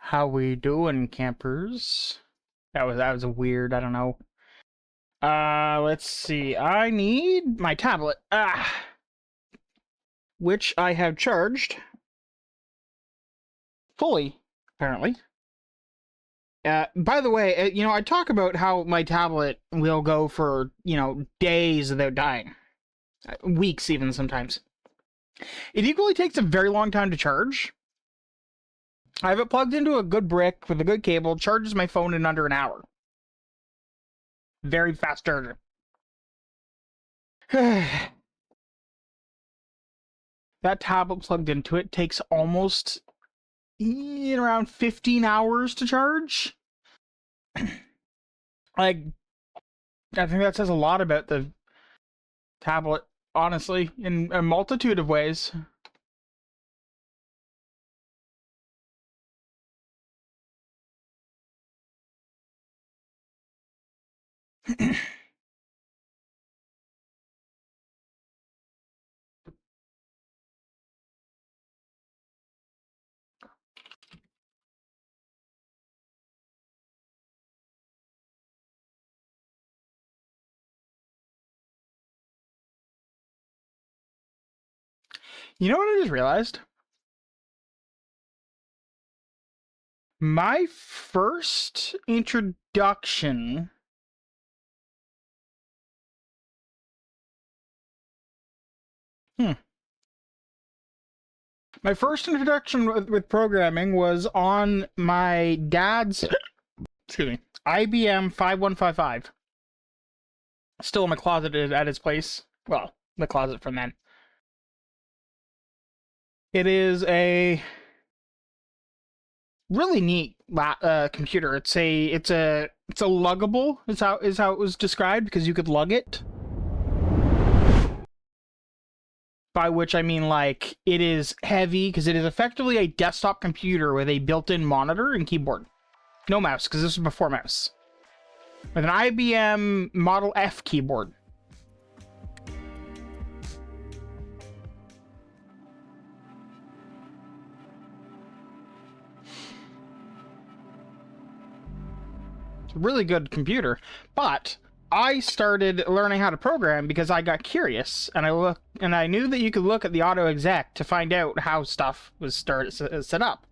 How we doing, campers? That was a weird, I don't know. Let's see. I need my tablet. Which I have charged fully, apparently. By the way, I talk about how my tablet will go for, days without dying. Weeks even sometimes. It equally takes a very long time to charge. I have it plugged into a good brick with a good cable, charges my phone in under an hour. Very fast charger. That tablet plugged into it takes almost around 15 hours to charge. Like, I think that says a lot about the tablet, honestly, in a multitude of ways. You know what I just realized? My first introduction My first introduction with programming was on my dad's excuse me, IBM 5155. Still in my closet at his place. Well, the closet from then. It is a really neat computer. It's a luggable is how it was described, because you could lug it. By which I mean, like, it is heavy because it is effectively a desktop computer with a built-in monitor and keyboard. No mouse, because this was before mouse. With an IBM Model F keyboard. It's a really good computer, but I started learning how to program because I got curious, and I knew that you could look at the auto exec to find out how stuff was set up.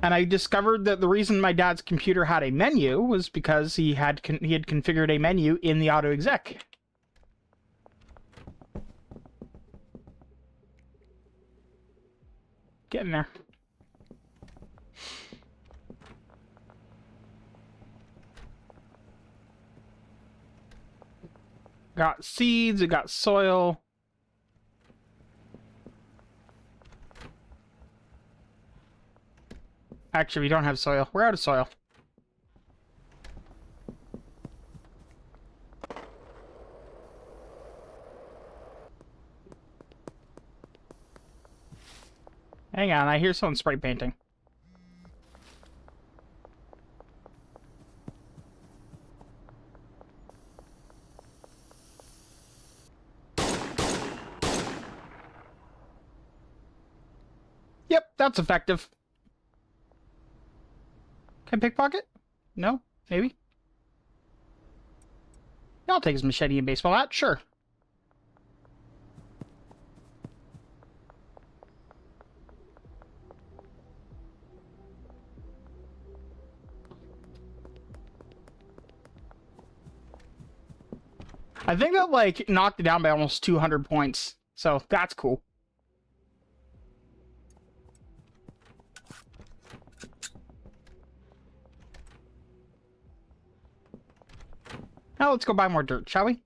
And I discovered that the reason my dad's computer had a menu was because he had configured a menu in the auto exec. Get in there. Got seeds, it got soil. Actually, we don't have soil. We're out of soil. Hang on, I hear someone spray painting. Yep, that's effective. Can I pickpocket? No? Maybe? I'll take his machete and baseball hat, sure. I think that, like, knocked it down by almost 200 points, so that's cool. Now let's go buy more dirt, shall we?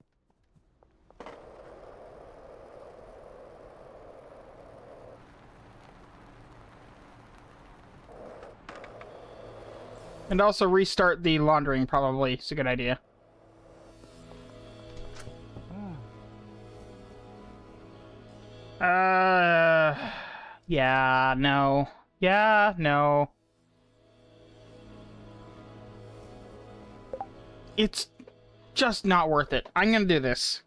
And also restart the laundering, probably. It's a good idea. Yeah, no. Yeah, no. It's just not worth it. I'm gonna do this.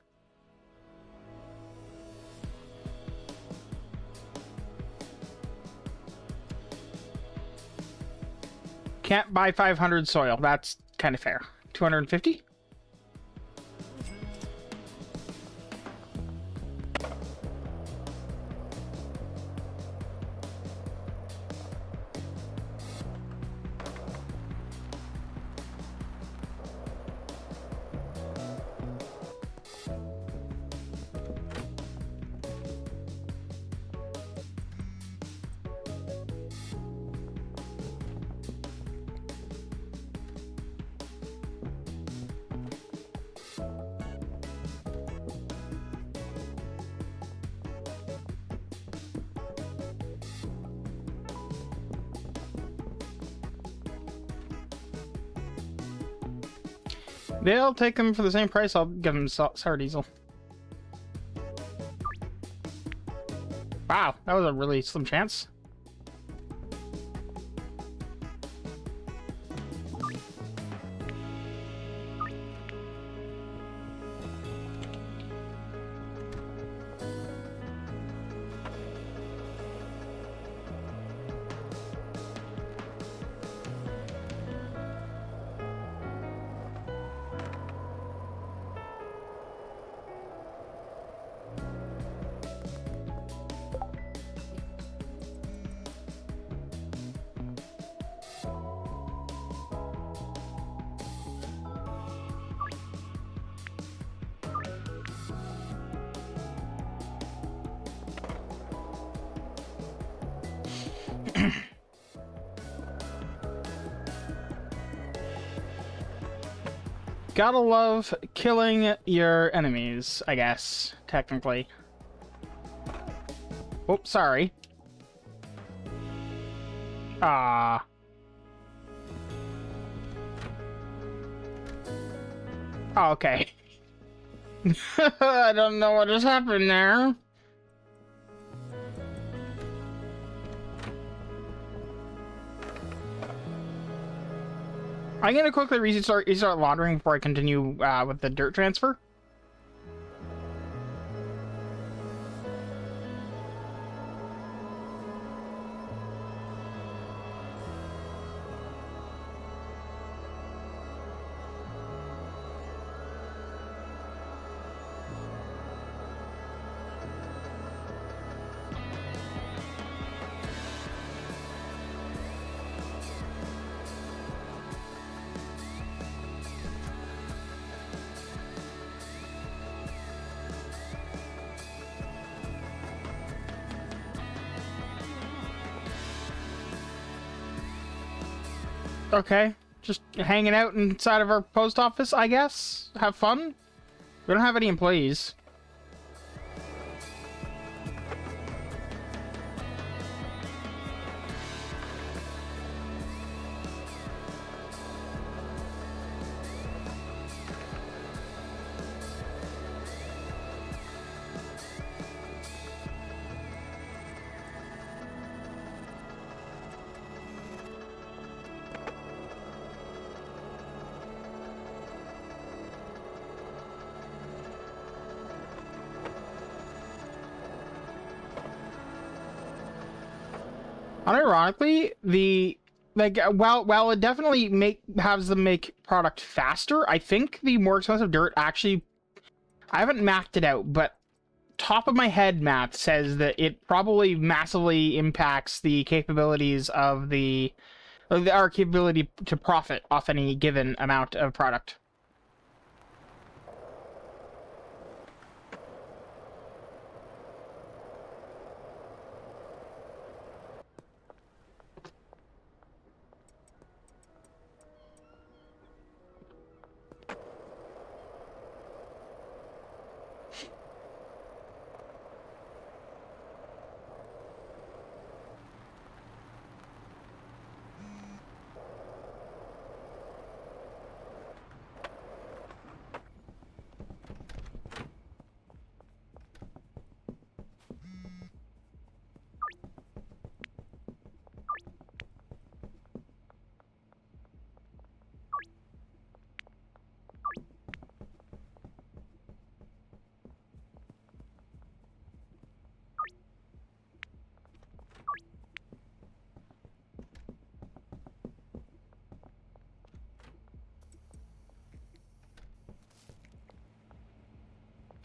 Can't buy 500 soil. That's kind of fair. 250? They'll take them for the same price. I'll give them sour diesel. Wow, that was a really slim chance. Gotta love killing your enemies, I guess, technically. Oh, sorry. Ah. Oh, okay. I don't know what just happened there. I'm gonna quickly restart laundering before I continue with the dirt transfer. Okay, just hanging out inside of our post office, I guess. Have fun. We don't have any employees. Unironically, while it definitely has them make product faster, I think the more expensive dirt actually, I haven't mapped it out, but top of my head math says that it probably massively impacts the capabilities of our capability to profit off any given amount of product.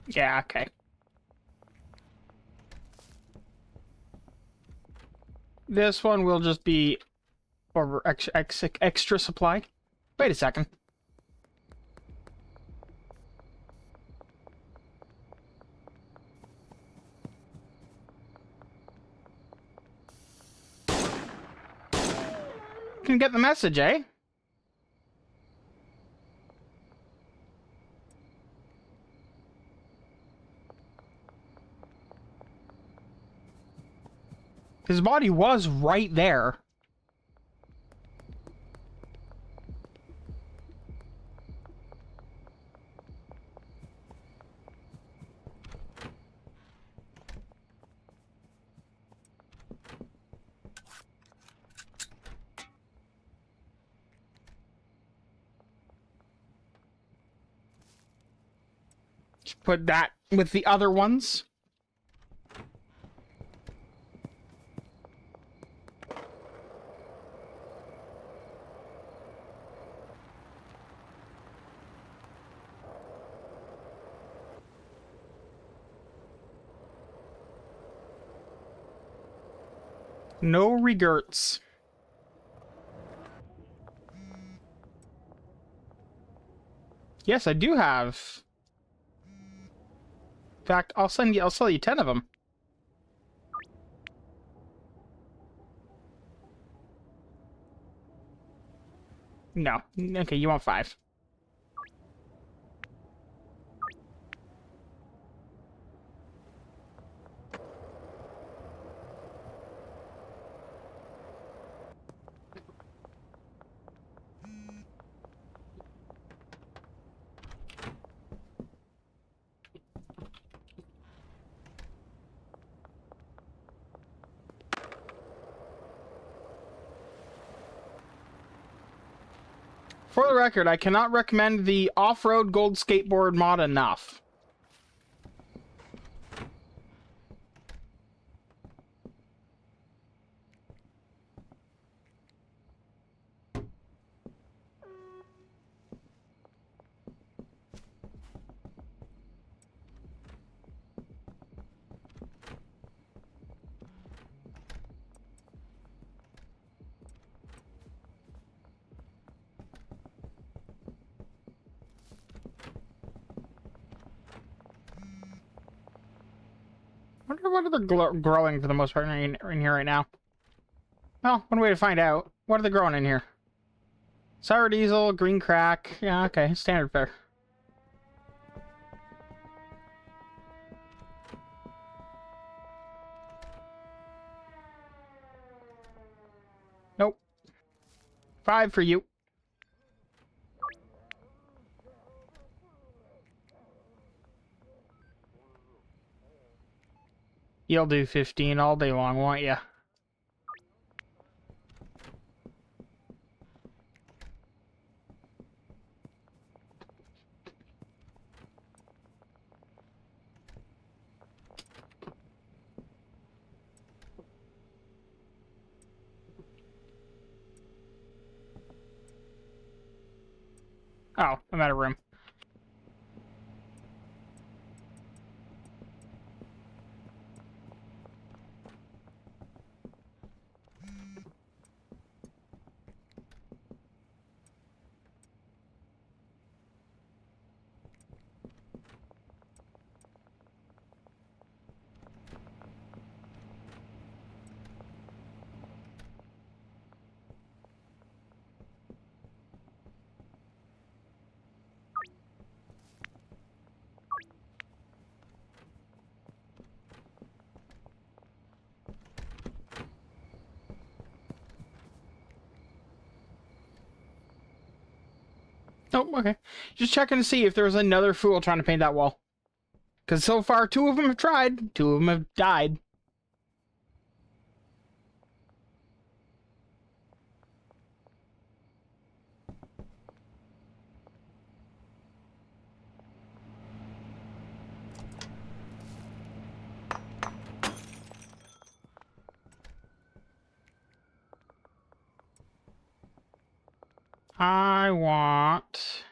Yeah, okay. This one will just be for extra supply. Wait a second. Can get the message, eh? His body was right there. Just put that with the other ones. No regrets. Yes, I do have. In fact, I'll sell you 10 of them. No. Okay, you want 5. For the record, I cannot recommend the off-road gold skateboard mod enough. I wonder what are they growing for the most part in here right now. Well, one way to find out. What are they growing in here? Sour diesel, green crack. Yeah, okay, standard fare. Nope. 5 for you. You'll do 15 all day long, won't ya? Oh, I'm out of room. Oh, okay. Just checking to see if there's another fool trying to paint that wall. Because so far, 2 of them have tried. 2 of them have died. I want...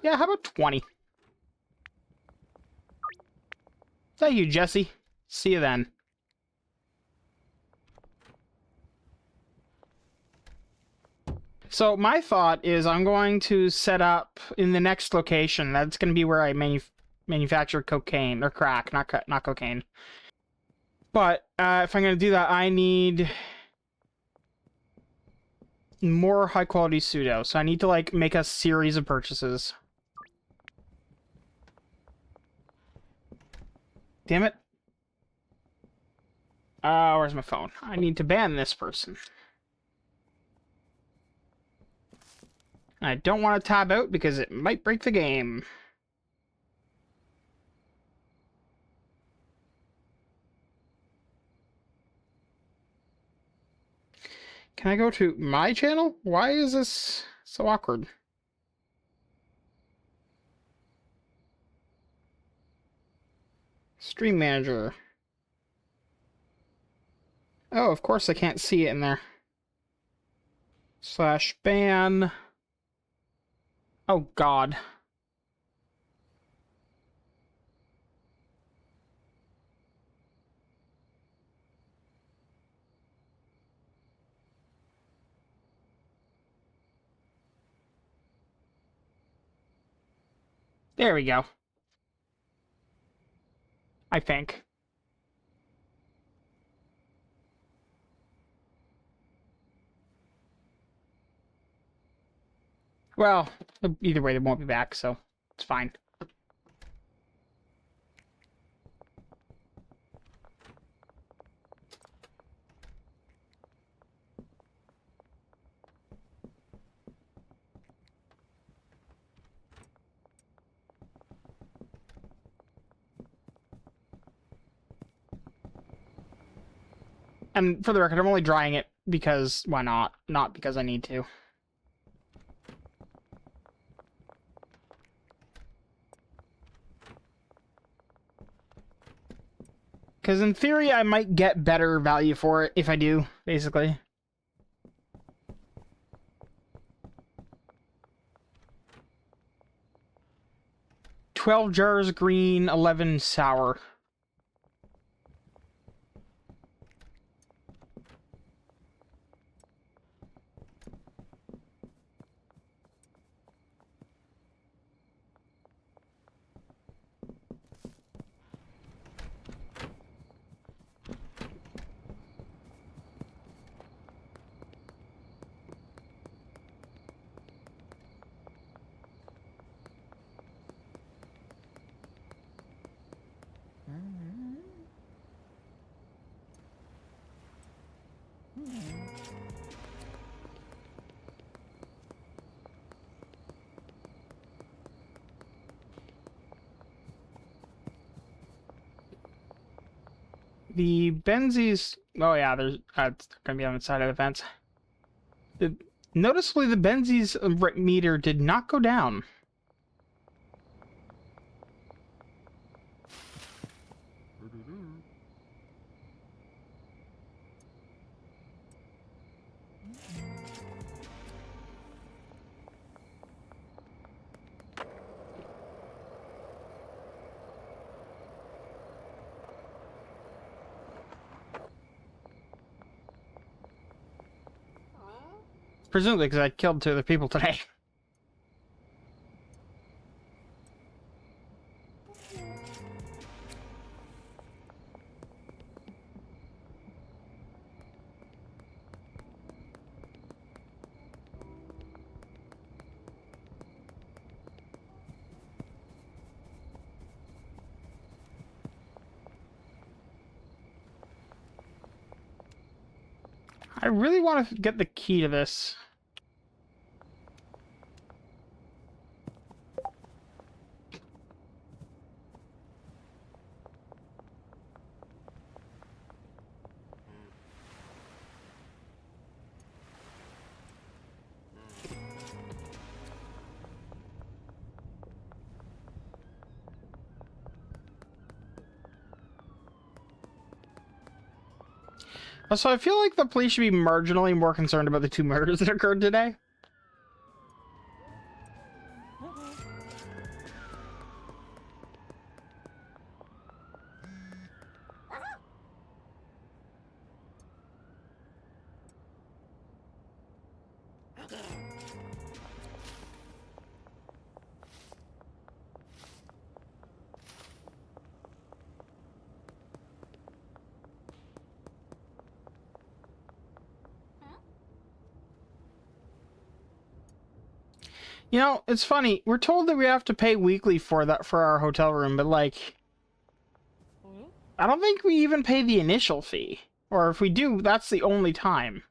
Yeah, how about 20? Thank you, Jesse. See you then. So my thought is I'm going to set up in the next location. That's going to be where I manufacture cocaine or crack, not cocaine. But if I'm going to do that, I need more high quality pseudo. So I need to like make a series of purchases. Damn it. Where's my phone? I need to ban this person. I don't want to tab out because it might break the game. Can I go to my channel? Why is this so awkward? Stream manager. Oh, of course I can't see it in there. Slash ban. Oh, God. There we go. I think. Well, either way, they won't be back, so it's fine. And for the record, I'm only drying it because why not? Not because I need to. Because in theory, I might get better value for it if I do, basically. $12 jars green, 11 sour. The Benzies... Oh yeah, there's it's gonna be on the side of the fence. Noticeably, the Benzies meter did not go down. Presumably because I killed 2 other people today. I really want to get the key to this. So I feel like the police should be marginally more concerned about the 2 murders that occurred today. You know, it's funny. We're told that we have to pay weekly for that for our hotel room, but like, I don't think we even pay the initial fee. Or if we do, that's the only time.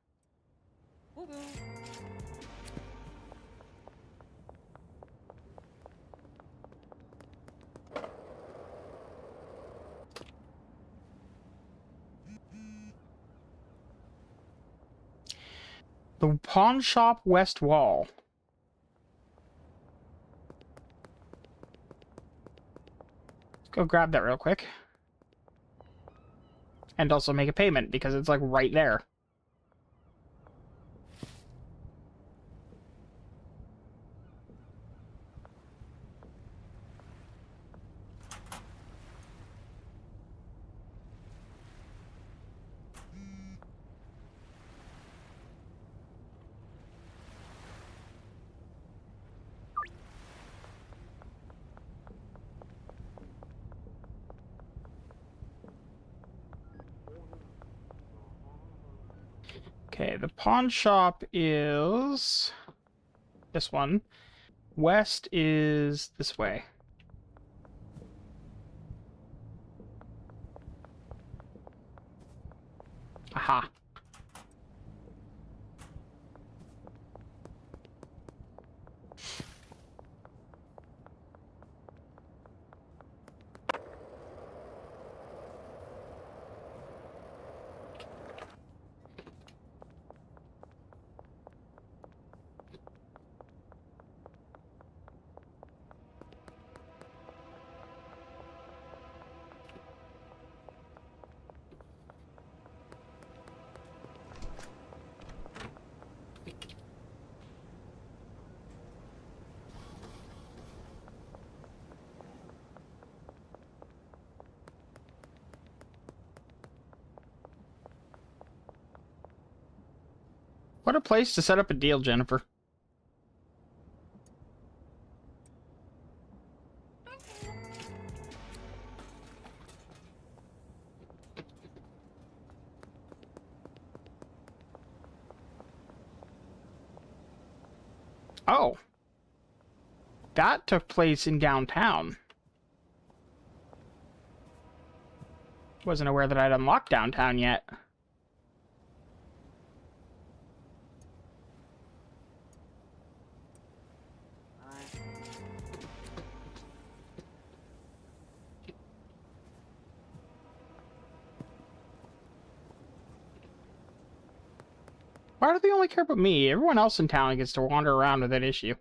The pawn shop west wall. Go grab that real quick. And also make a payment, because it's like right there. Okay, the pawn shop is this one. West is this way. Aha. What a place to set up a deal, Jennifer. Oh. That took place in downtown. Wasn't aware that I'd unlocked downtown yet. Why do they only care about me? Everyone else in town gets to wander around with that issue.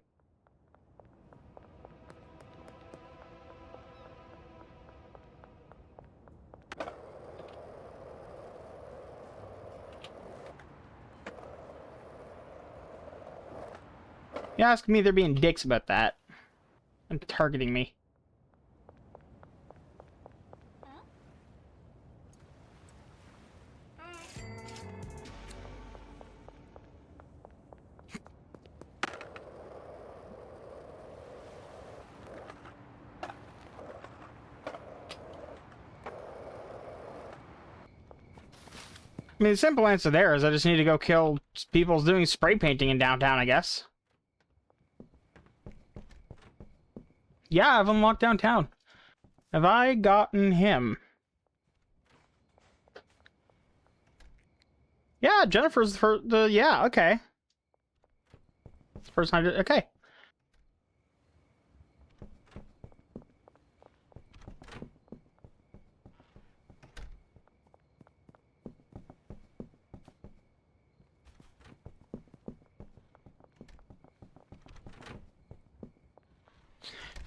You ask me, they're being dicks about that. And targeting me. I mean, the simple answer there is I just need to go kill people doing spray painting in downtown, I guess. Yeah, I've unlocked downtown. Have I gotten him? Yeah, Jennifer's for the... Yeah, okay. First time... Okay.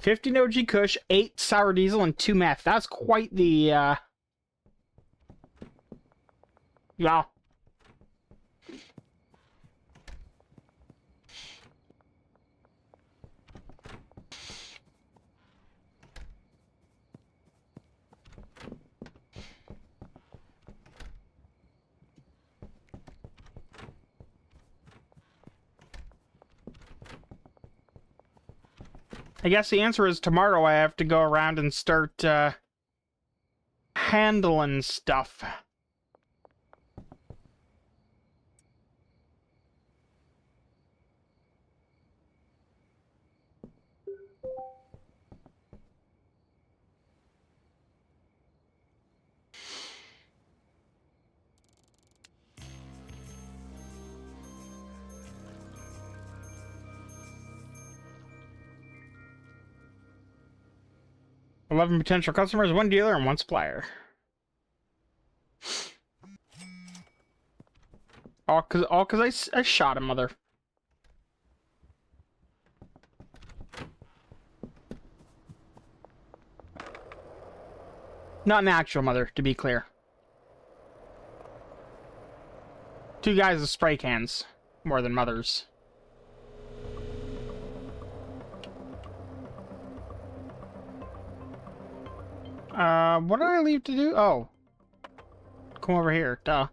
$50 OG Kush, 8 sour diesel, and 2 meth. That's quite the, yeah. I guess the answer is tomorrow I have to go around and start handling stuff. $11 potential customers, 1 dealer, and 1 supplier. All cause I shot a mother. Not an actual mother, to be clear. 2 guys with spray cans, more than mothers. What did I leave to do? Oh. Come over here, duh.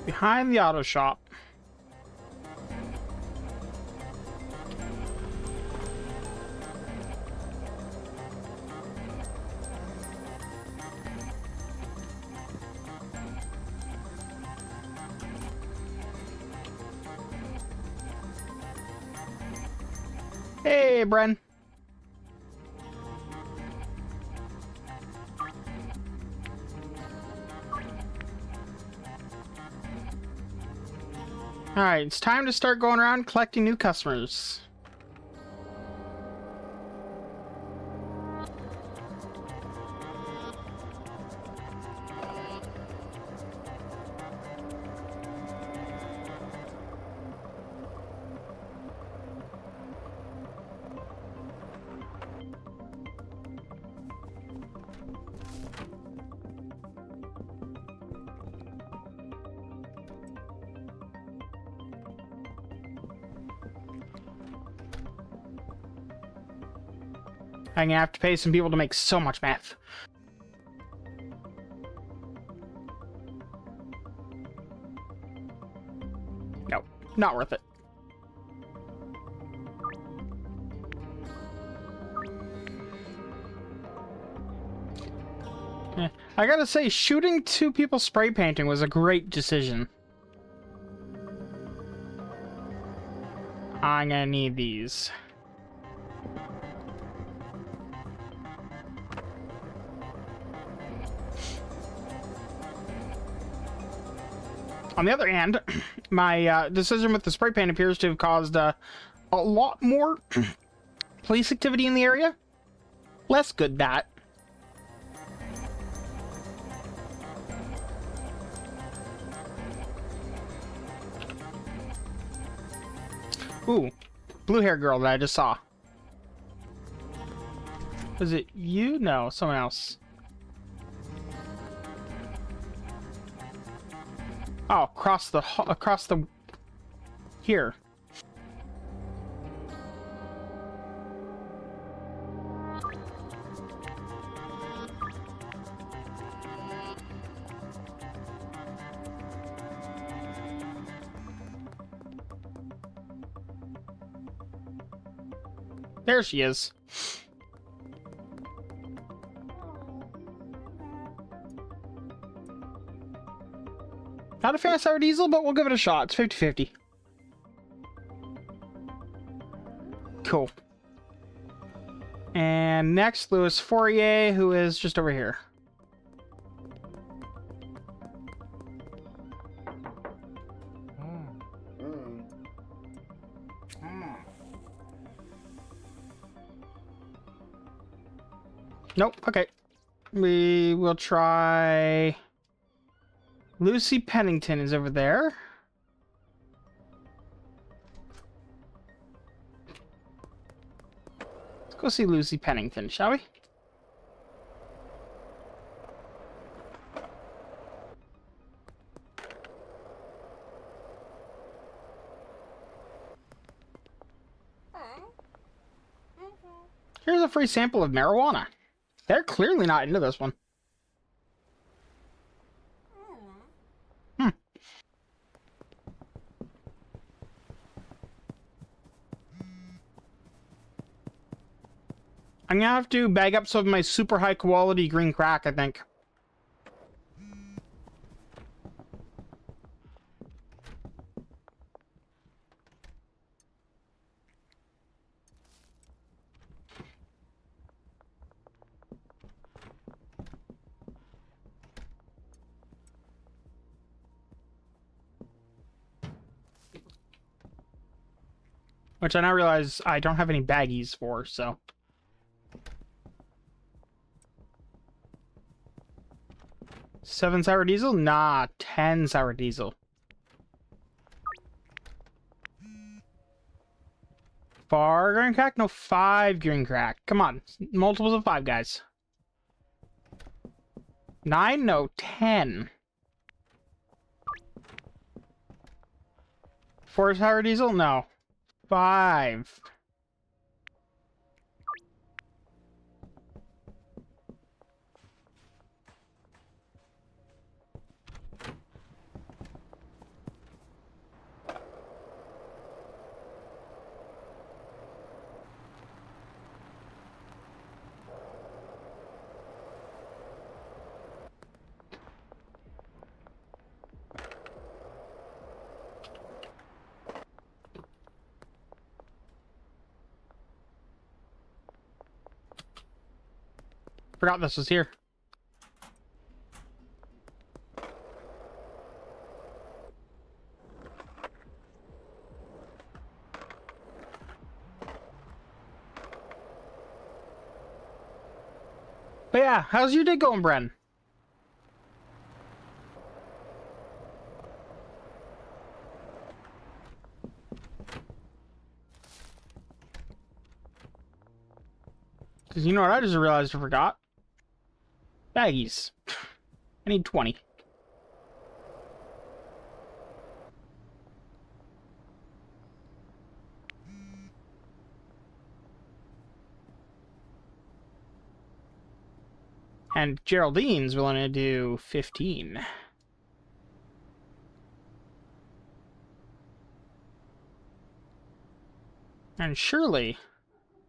Behind the auto shop. Hey, Bren. Alright, it's time to start going around collecting new customers. I'm gonna have to pay some people to make so much meth. Nope, not worth it. I gotta say, shooting 2 people spray painting was a great decision. I'm gonna need these. On the other hand, my decision with the spray paint appears to have caused a lot more police activity in the area. Less good, that. Ooh, blue hair girl that I just saw. Was it you? No, someone else. Oh, across the here. There she is. Not a fast hour diesel, but we'll give it a shot. It's 50-50. Cool. And next, Louis Fourier, who is just over here. Nope. Okay. We will try... Lucy Pennington is over there. Let's go see Lucy Pennington, shall we? Here's a free sample of marijuana. They're clearly not into this one. Hmm. I'm gonna have to bag up some of my super high quality green crack, I think. Which I now realize I don't have any baggies for, so... 7 sour diesel? Nah, 10 sour diesel. 4 green crack? No, 5 green crack. Come on, multiples of 5, guys. 9? No, 10. 4 sour diesel? No. 5. Forgot this was here. But yeah, how's your day going, Bren? Because you know what I just realized I forgot? Baggies. I need 20. And Geraldine's willing to do 15. And surely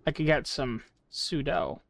I could get some pseudo.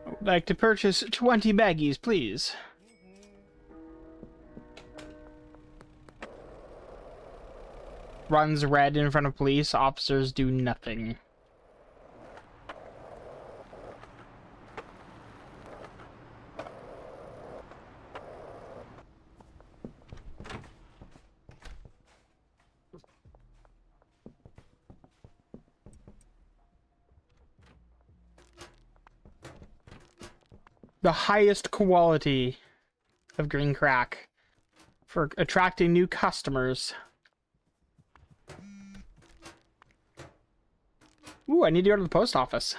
I'd like to purchase 20 baggies, please. Runs red in front of police. Officers do nothing. The highest quality of green crack for attracting new customers. Ooh, I need to go to the post office.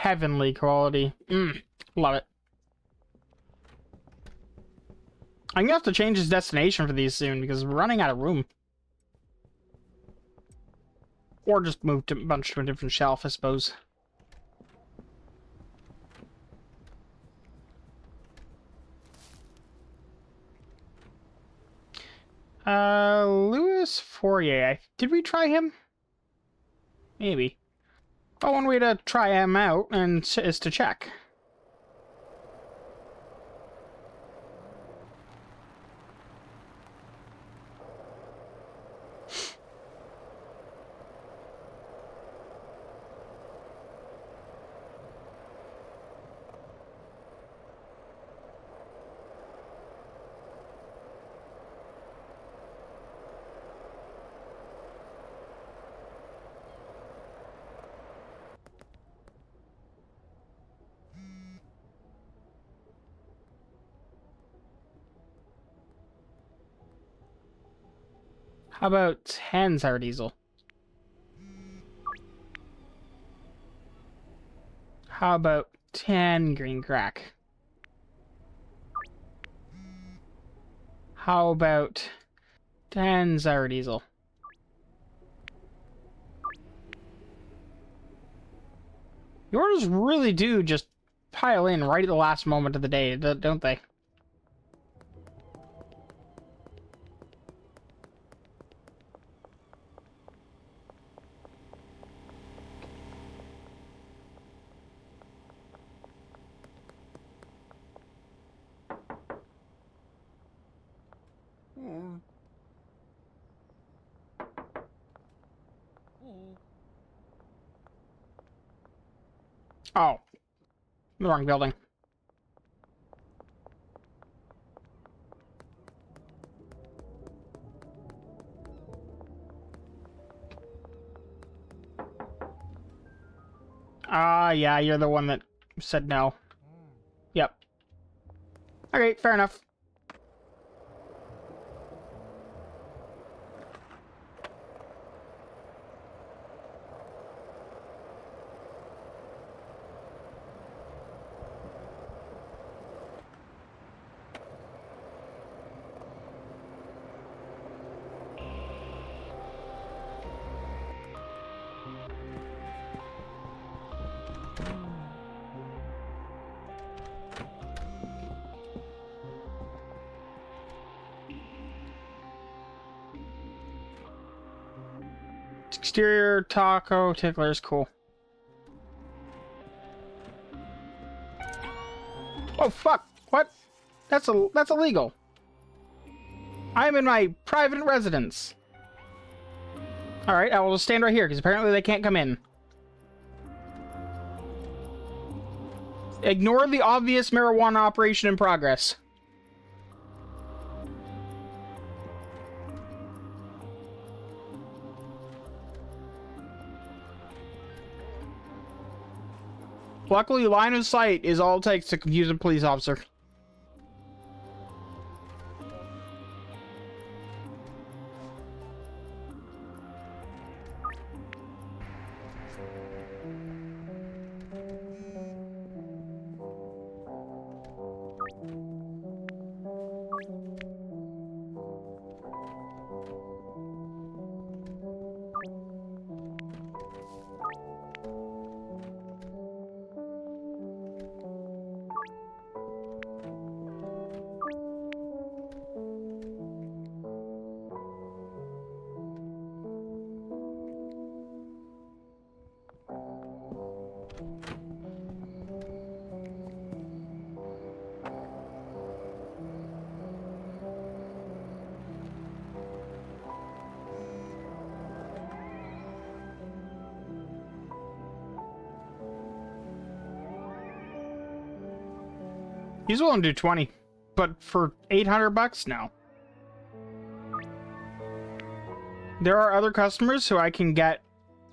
heavenly quality. Love it. I'm gonna have to change his destination for these soon because we're running out of room. Or just move to a bunch to a different shelf, I suppose. Louis Fourier. Did we try him? Maybe. Well, one way to try him out is to check. How about 10 sour diesel? How about 10 green crack? How about 10 sour diesel? The orders really do just pile in right at the last moment of the day, don't they? Oh, the wrong building. Yeah, you're the one that said no. Yep. Okay, fair enough. Exterior taco tickler is cool. Oh fuck! What? That's illegal. I'm in my private residence. All right, I will just stand right here because apparently they can't come in. Ignore the obvious marijuana operation in progress. Luckily, line of sight is all it takes to confuse a police officer. He's willing to do 20, but for 800 bucks, no. There are other customers who I can get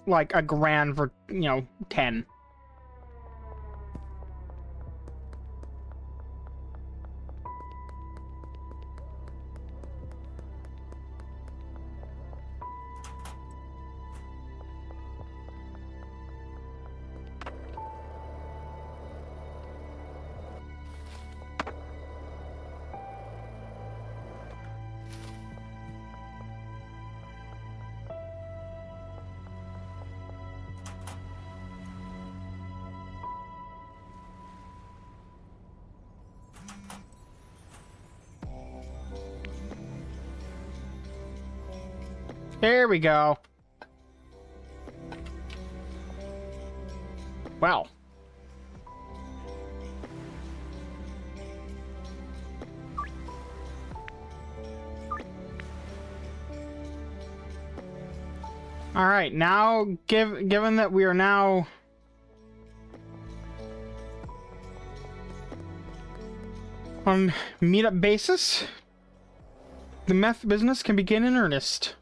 like a grand for, 10. There we go. Well. All right, now given that we are now on meetup basis, the meth business can begin in earnest.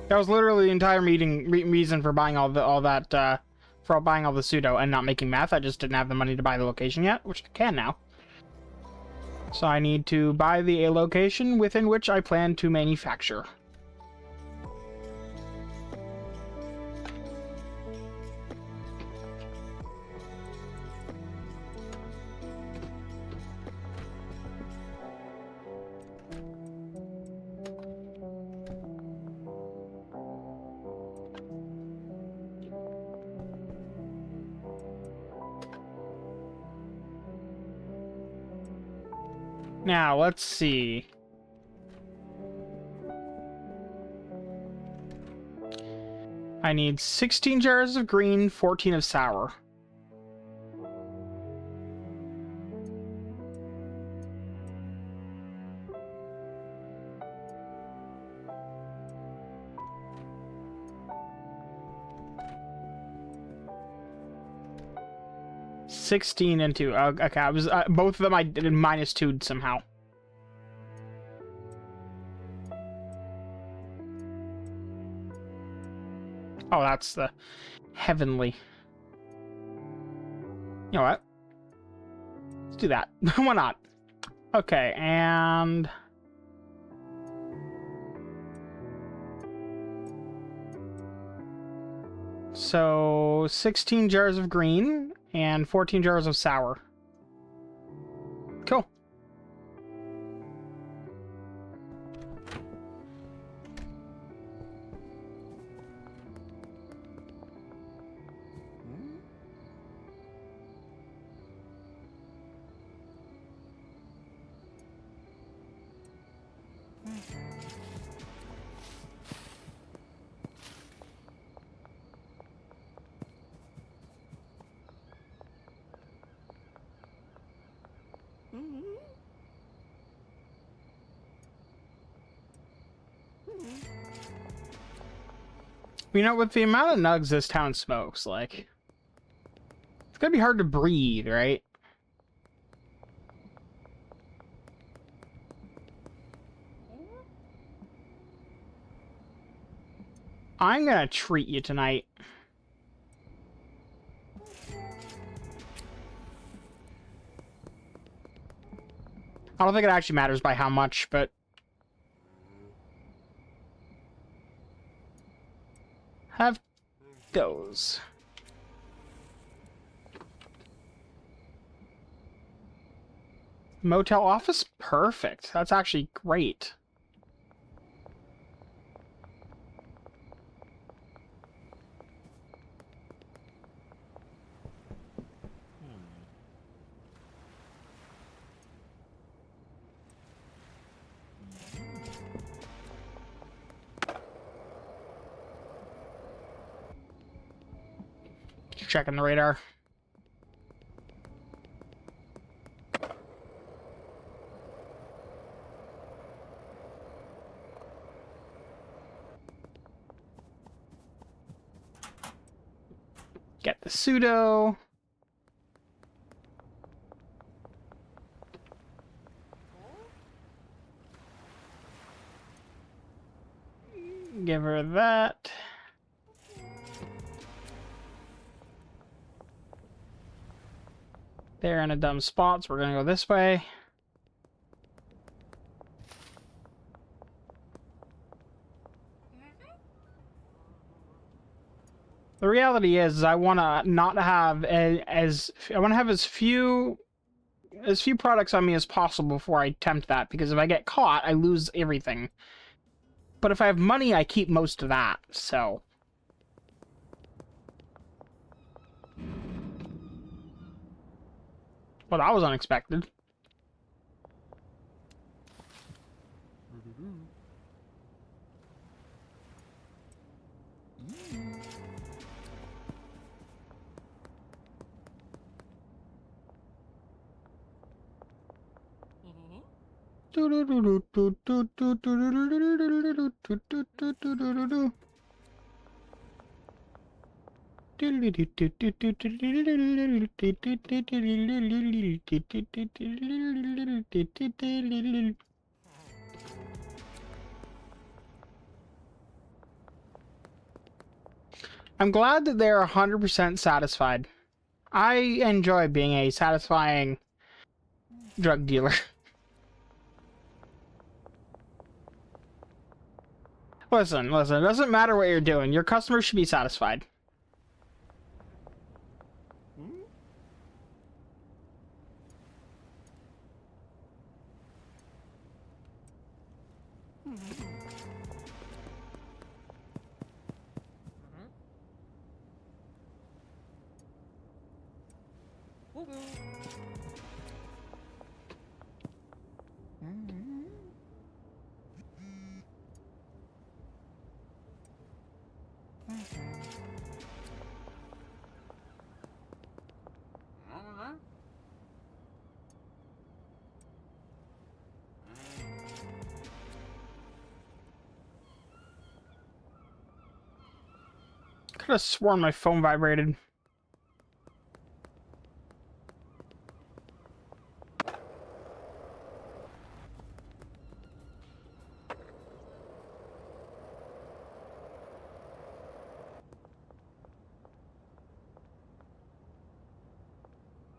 That was literally the entire reason for buying all the pseudo and not making meth. I just didn't have the money to buy the location yet, which I can now. So I need to buy a location within which I plan to manufacture. Now, let's see. I need 16 jars of green, 14 of sour. $16 and 2. Okay, I was both of them I did -2'd somehow. Oh, that's the heavenly. You know what? Let's do that. Why not? Okay, and so 16 jars of green and 14 jars of sour. Cool. You know, with the amount of nugs this town smokes, like, it's gonna be hard to breathe, right? I'm gonna treat you tonight. I don't think it actually matters by how much, but have those. Motel office? Perfect. That's actually great. Checking the radar. Get the pseudo. Give her that. They're in a dumb spot, so we're gonna go this way. The reality is I want to not have I want to have as few products on me as possible before I attempt that, because if I get caught, I lose everything. But if I have money, I keep most of that, so. Well, that was unexpected. I'm glad that they're 100% satisfied. I enjoy being a satisfying drug dealer. Listen, it doesn't matter what you're doing. Your customers should be satisfied. Could have sworn my phone vibrated.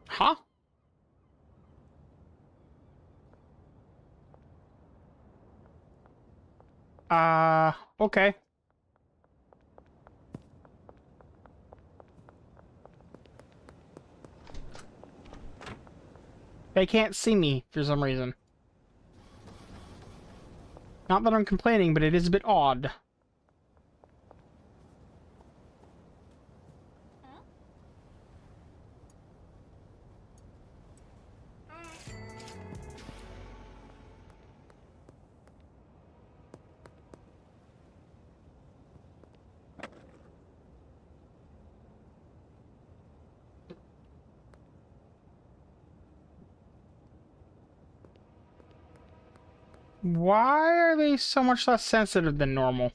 Huh? Okay. They can't see me for some reason. Not that I'm complaining, but it is a bit odd. Why are they so much less sensitive than normal?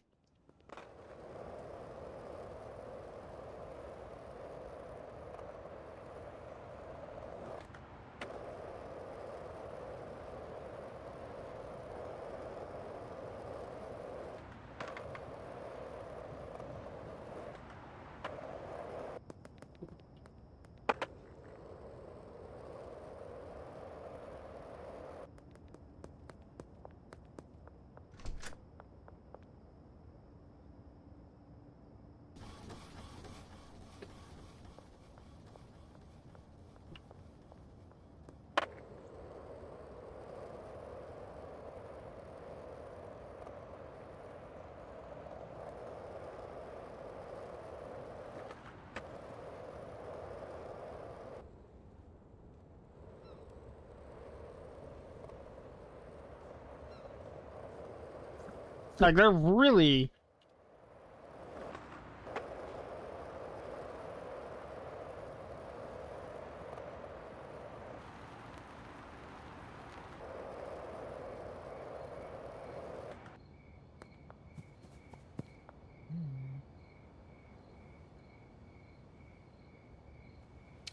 Like, they're really...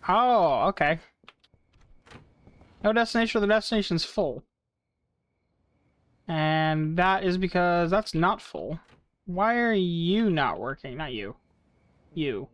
Oh, okay. No destination, or the destination's full. And that is because that's not full. Why are you not working? Not you. You.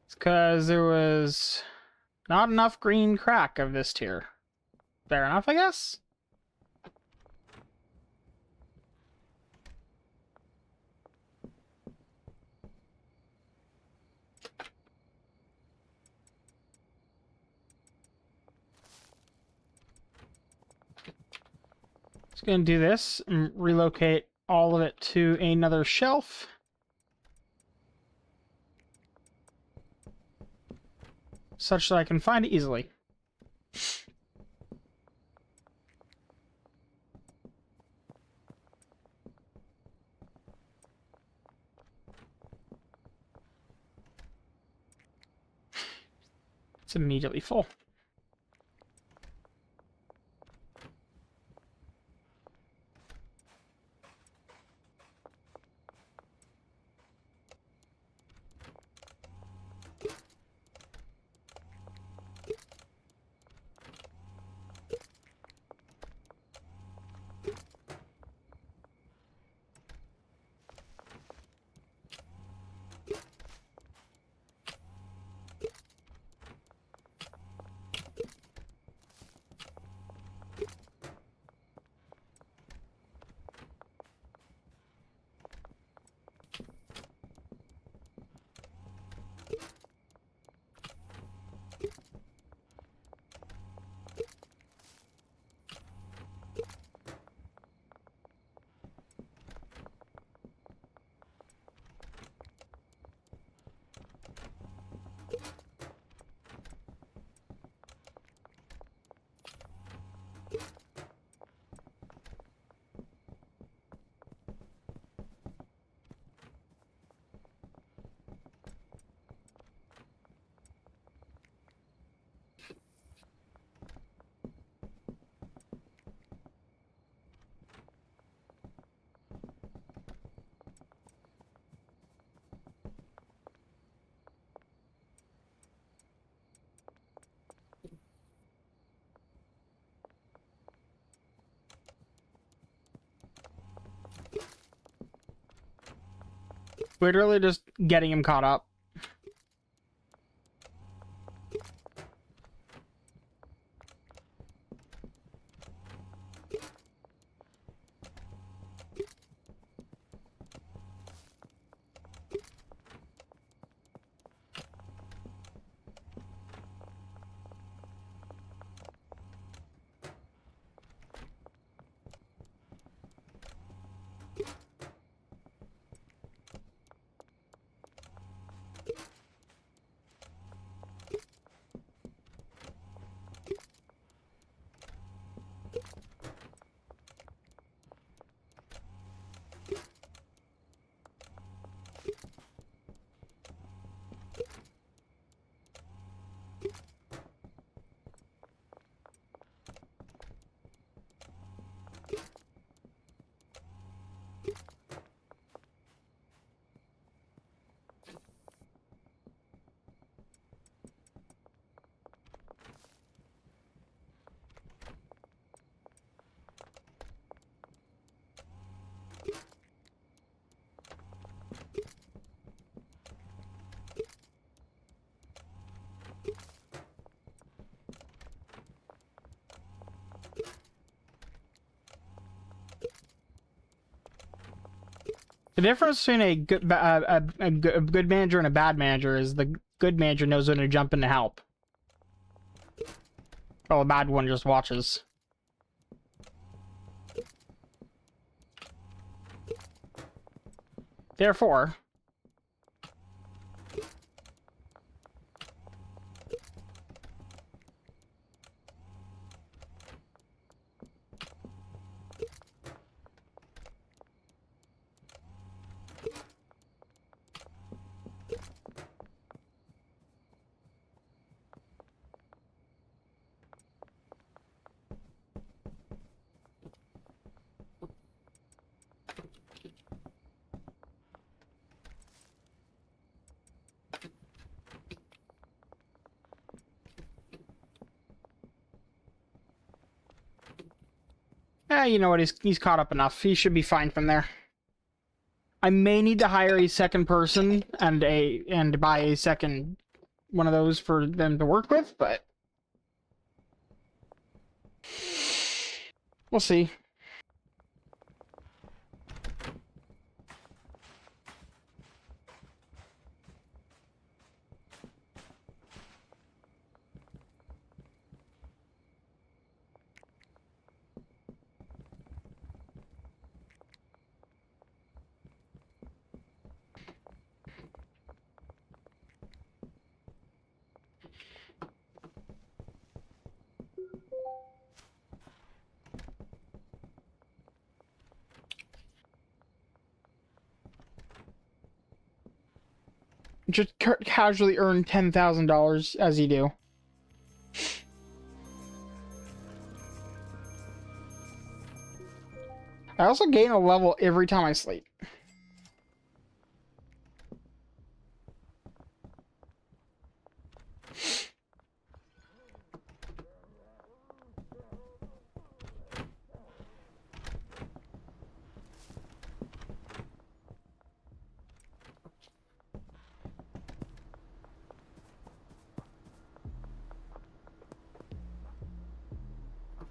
It's because there was not enough green crack of this tier. Fair enough, I guess? Just gonna do this and relocate all of it to another shelf. Such that I can find it easily. It's immediately full. Literally just getting him caught up. The difference between a good manager and a bad manager is the good manager knows when to jump in to help. While the bad one just watches. Therefore, you know what? He's caught up enough. He should be fine from there. I may need to hire a second person and buy a second one of those for them to work with, but we'll see. Just casually earn $10,000 as you do. I also gain a level every time I sleep.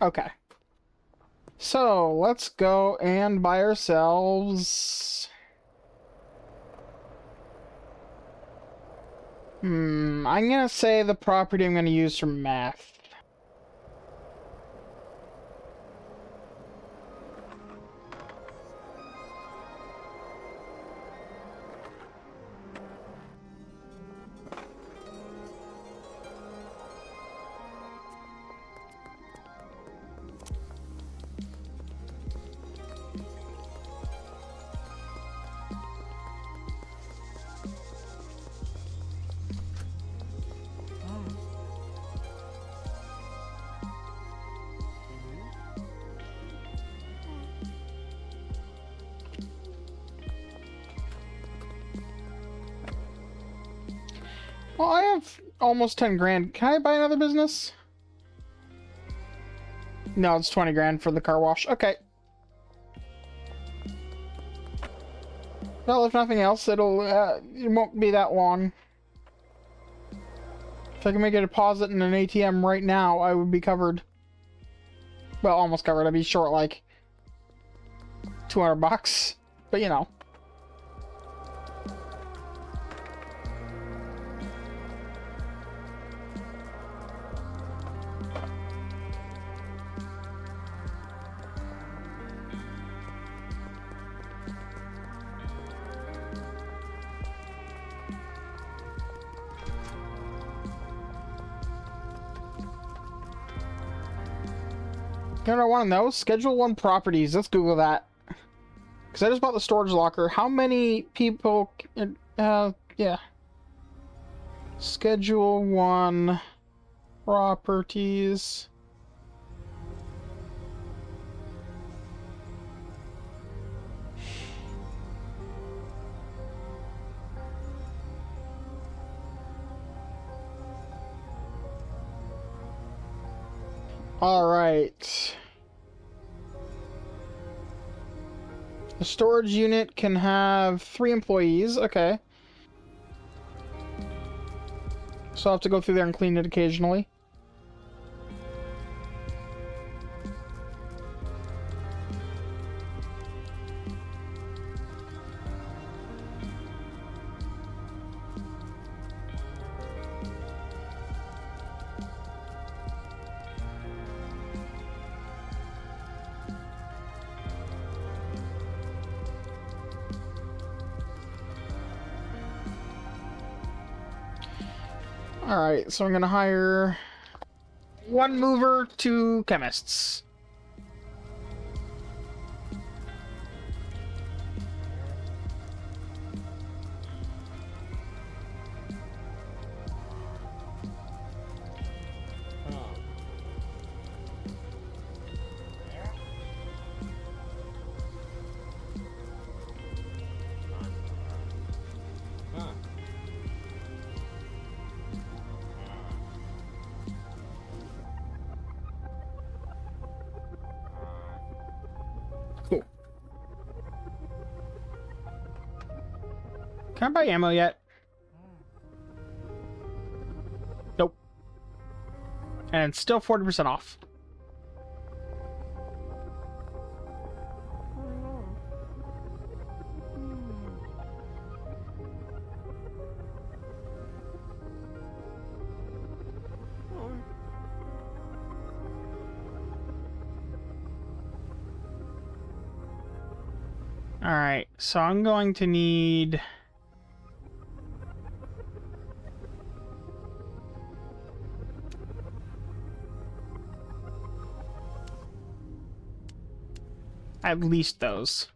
Okay. So, let's go and buy ourselves... I'm gonna say the property I'm gonna use for math. Well, I have almost 10 grand. Can I buy another business? No, it's 20 grand for the car wash. Okay. Well, if nothing else, it won't be that long. If I can make a deposit in an ATM right now, I would be covered. Well, almost covered. I'd be short like 200 bucks. But you know. You know what I want to know? Schedule 1 properties. Let's Google that. Because I just bought the storage locker. How many people... yeah. Schedule 1 properties. Alright. The storage unit can have 3 employees. Okay. So I'll have to go through there and clean it occasionally. Alright, so I'm gonna hire 1 mover, 2 chemists. Cool. Can I buy ammo yet? Nope. And it's still 40% off. Alright, so I'm going to need... at least those.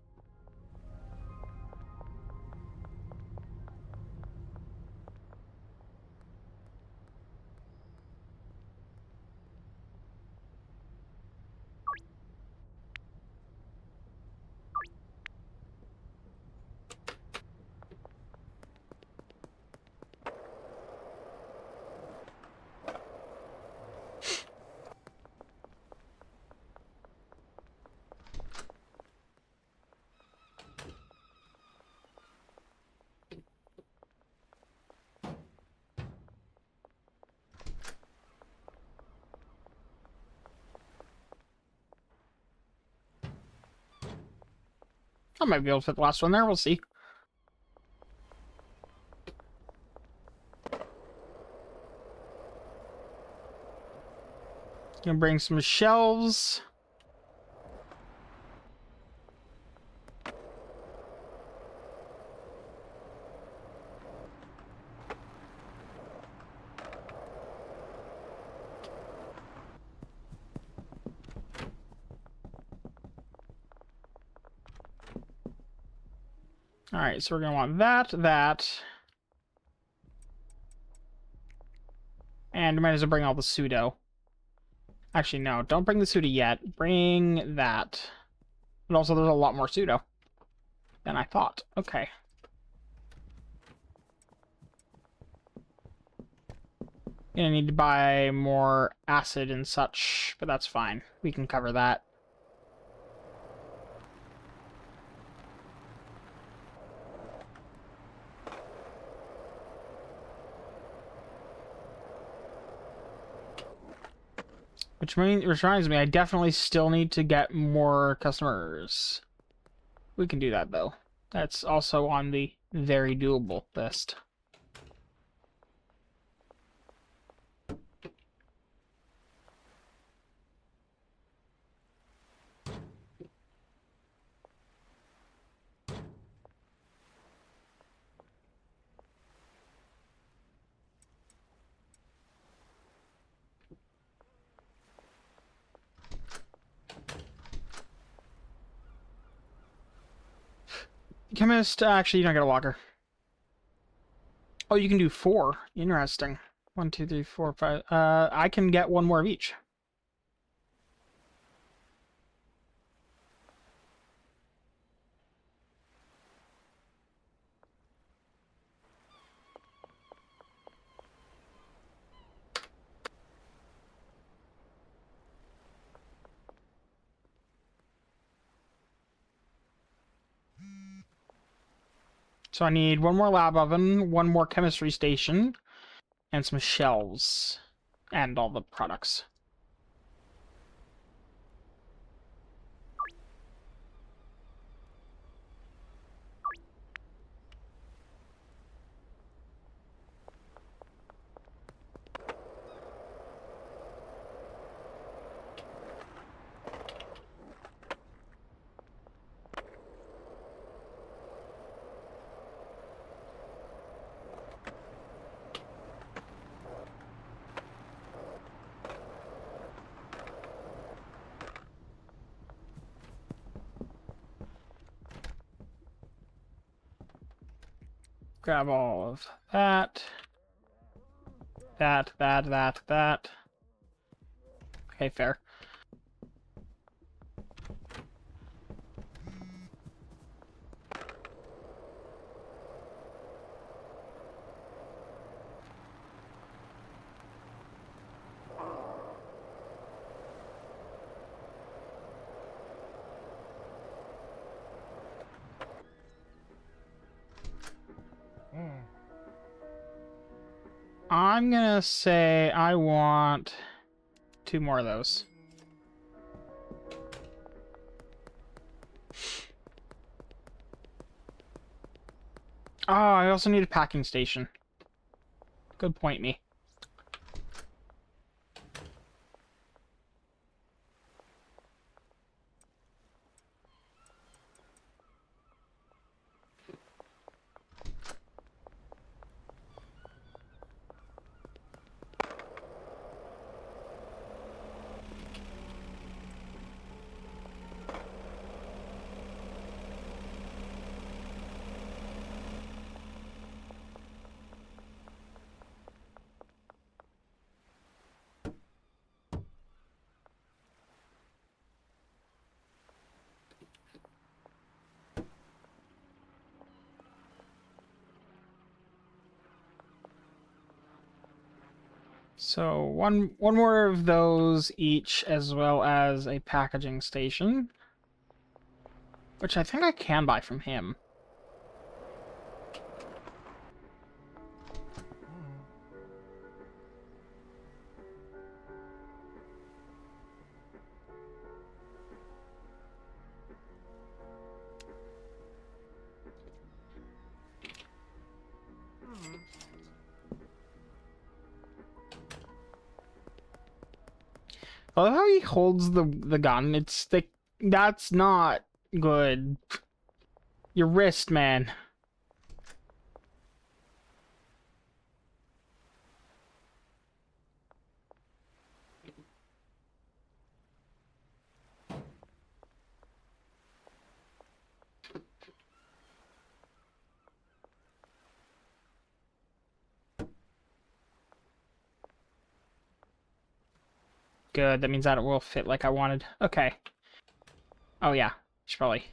I might be able to fit the last one there. We'll see. Gonna bring some shelves. Alright, so we're gonna want that. And we might as well bring all the pseudo. Actually, no, don't bring the pseudo yet. Bring that. But also, there's a lot more pseudo than I thought. Okay. Gonna need to buy more acid and such, but that's fine. We can cover that. Which reminds me, I definitely still need to get more customers. We can do that, though. That's also on the very doable list. Chemist, actually, you don't get a locker. Oh, you can do 4. Interesting. 1, 2, 3, 4, 5. I can get 1 more of each. So I need 1 more lab oven, 1 more chemistry station, and some shelves, and all the products. Grab all of that. That. Okay, fair. I'm gonna say I want 2 more of those. Oh, I also need a packing station. Good point, me. So one more of those each, as well as a packaging station, which I think I can buy from him. I love how he holds the gun. It's the that's not good. Your wrist, man. Good. That means that it will fit like I wanted. Okay. Oh yeah. Should probably.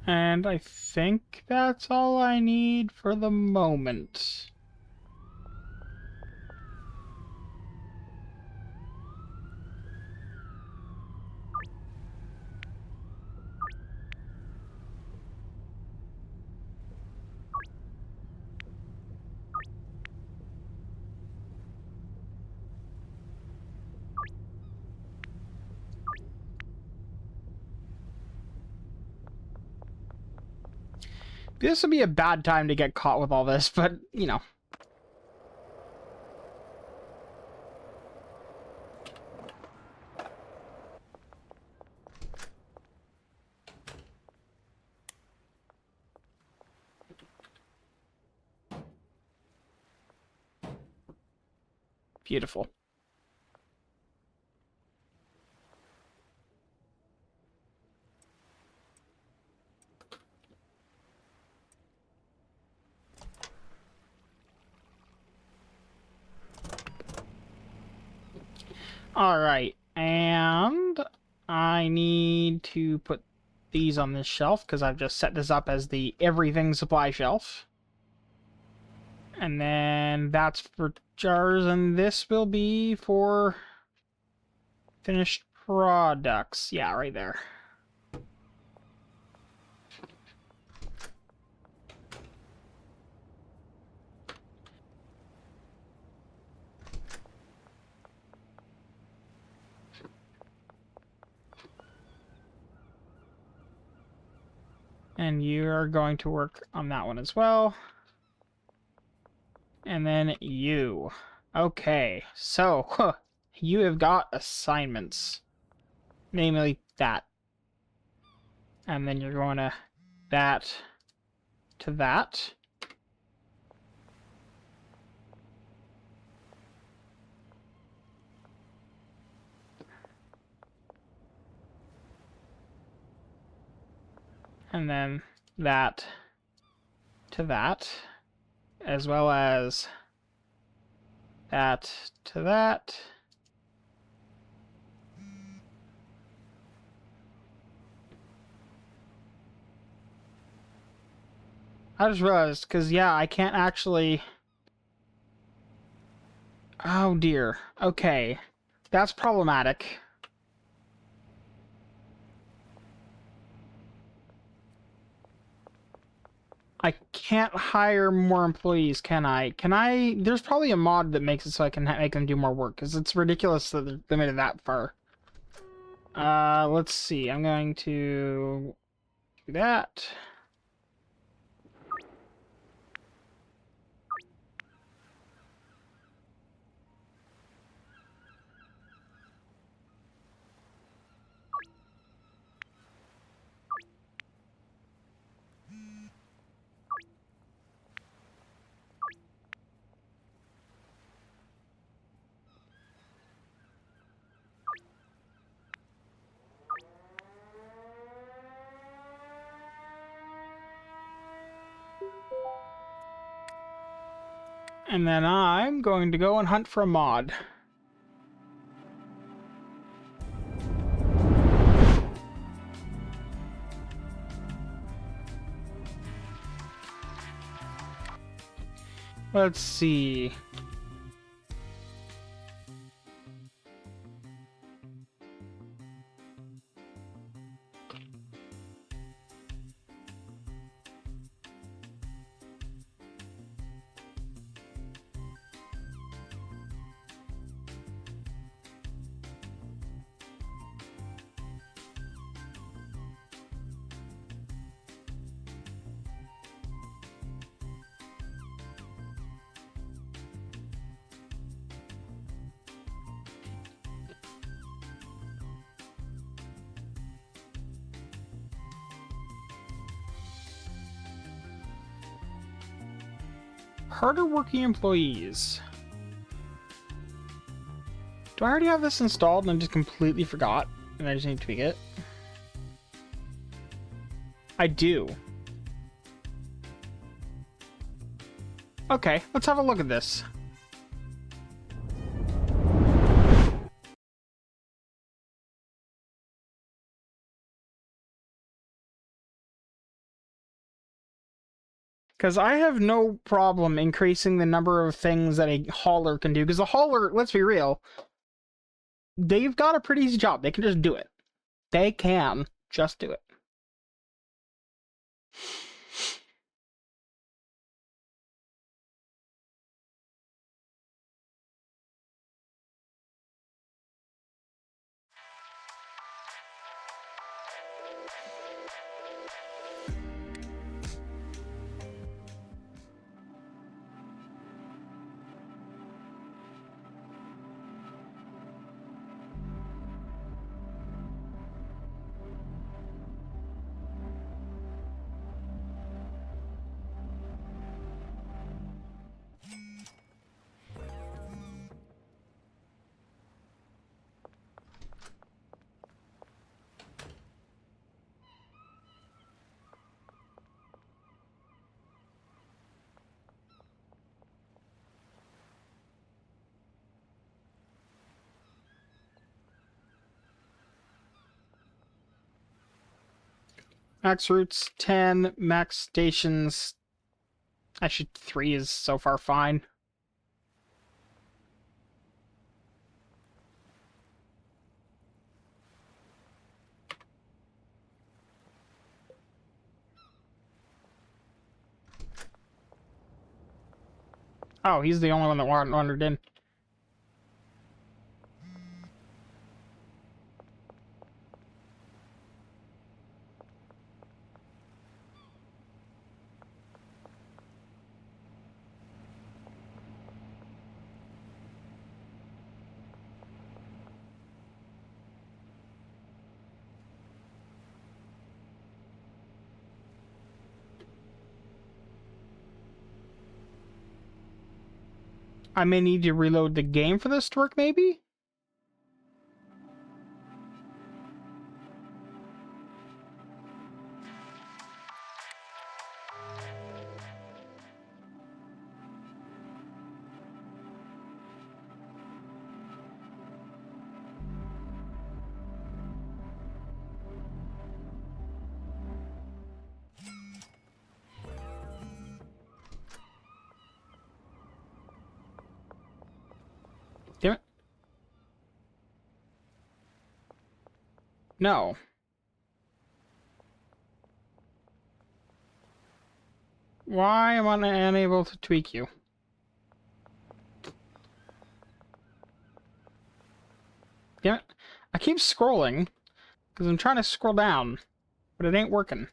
And I think that's all I need for the moment. This would be a bad time to get caught with all this, but, you know. Beautiful. Alright, and I need to put these on this shelf because I've just set this up as the everything supply shelf. And then that's for jars, and this will be for finished products. Yeah, right there. And you are going to work on that one as well. And then you. Okay, so you have got assignments. Namely that. And then you're going to that to that. And then that to that, as well as that to that. I just realized, because, yeah, I can't actually... Oh, dear. Okay. That's problematic. I can't hire more employees, can I? Can I... There's probably a mod that makes it so I can make them do more work, because it's ridiculous that they made it that far. Let's see. I'm going to do that. And then I'm going to go and hunt for a mod. Let's see. Harder working employees. Do I already have this installed and I just completely forgot? And I just need to tweak it? I do. Okay, let's have a look at this. Because I have no problem increasing the number of things that a hauler can do. Because the hauler, let's be real, they've got a pretty easy job. They can just do it. They can just do it. Max routes 10, max stations. Actually, 3 is so far fine. Oh, he's the only one that wandered in. I may need to reload the game for this to work, maybe? Damn it. No. Why am I unable to tweak you? Damn it. I keep scrolling because I'm trying to scroll down, but it ain't working.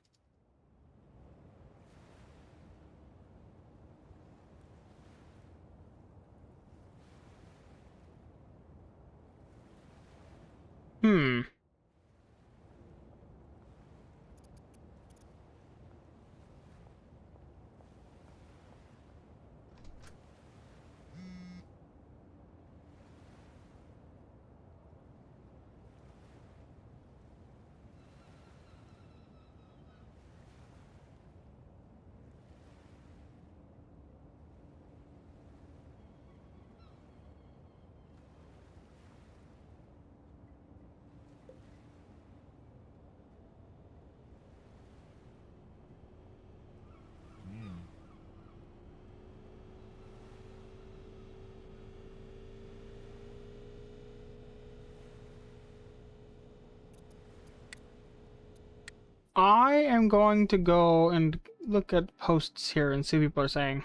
Hmm. I am going to go and look at posts here and see what people are saying.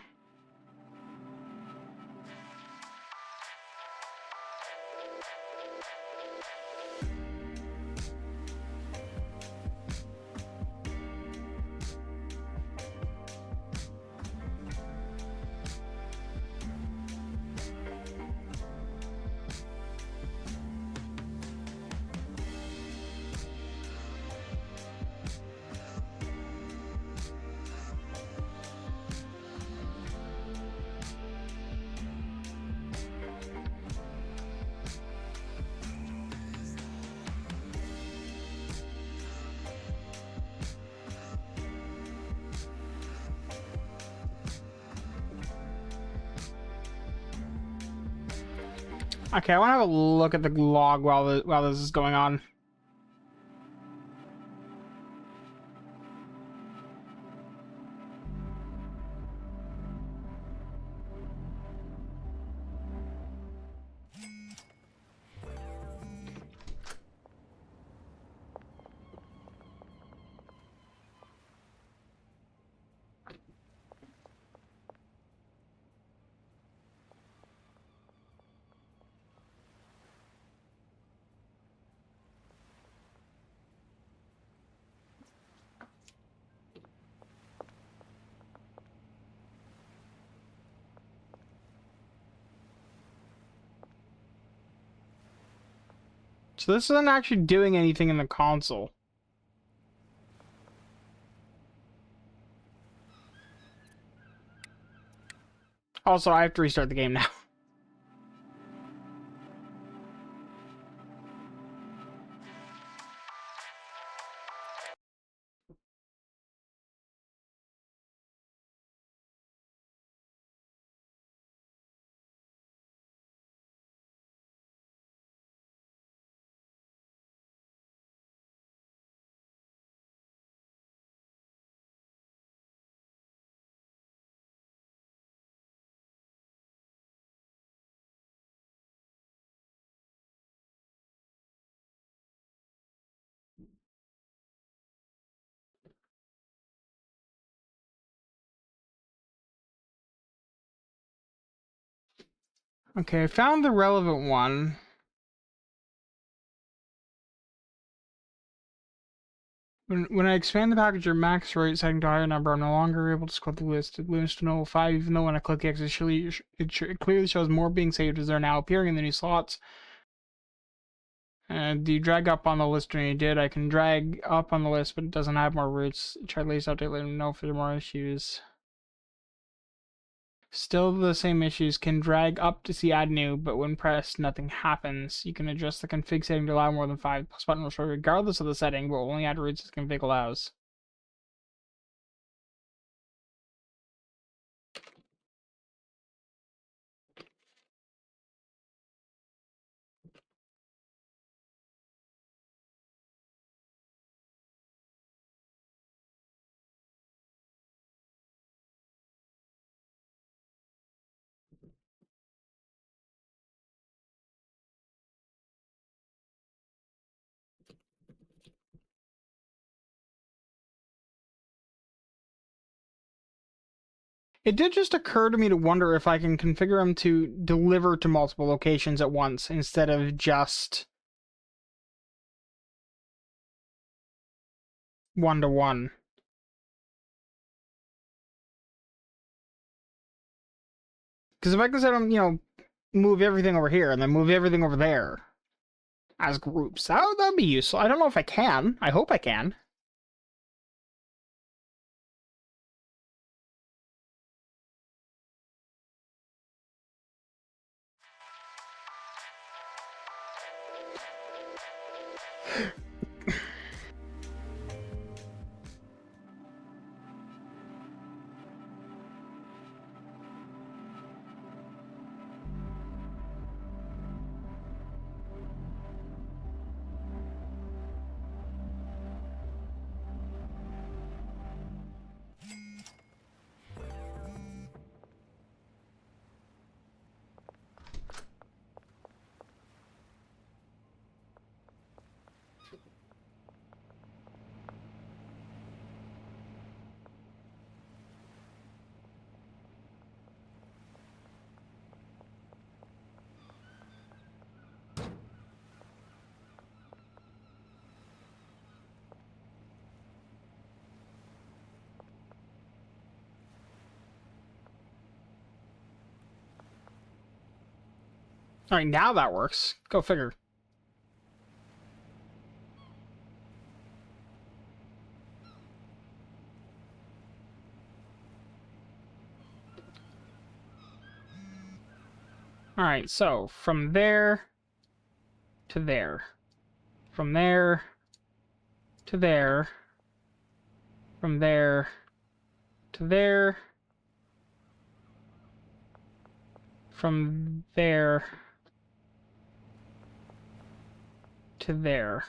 Okay, I want to have a look at the log while this is going on. So this isn't actually doing anything in the console. Also, I have to restart the game now. Okay, I found the relevant one. When I expand the package or max rate setting to a higher number, I'm no longer able to scroll the list. It limits to no 5, even though when I click X, it clearly shows more being saved as they're now appearing in the new slots. And do you drag up on the list when you did? I can drag up on the list, but it doesn't have more routes. Try latest update, let me know if there are more issues. Still the same issues. Can drag up to see add new, but when pressed, nothing happens. You can adjust the config setting to allow more than 5. Plus button will show regardless of the setting, but will only add routes as config allows. It did just occur to me to wonder if I can configure them to deliver to multiple locations at once instead of just one-to-one. Because if I can set them, move everything over here and then move everything over there as groups, that'd be useful. I don't know if I can. I hope I can. Alright, now that works. Go figure. Alright, so from there to there. From there to there. From there to there. From there to there.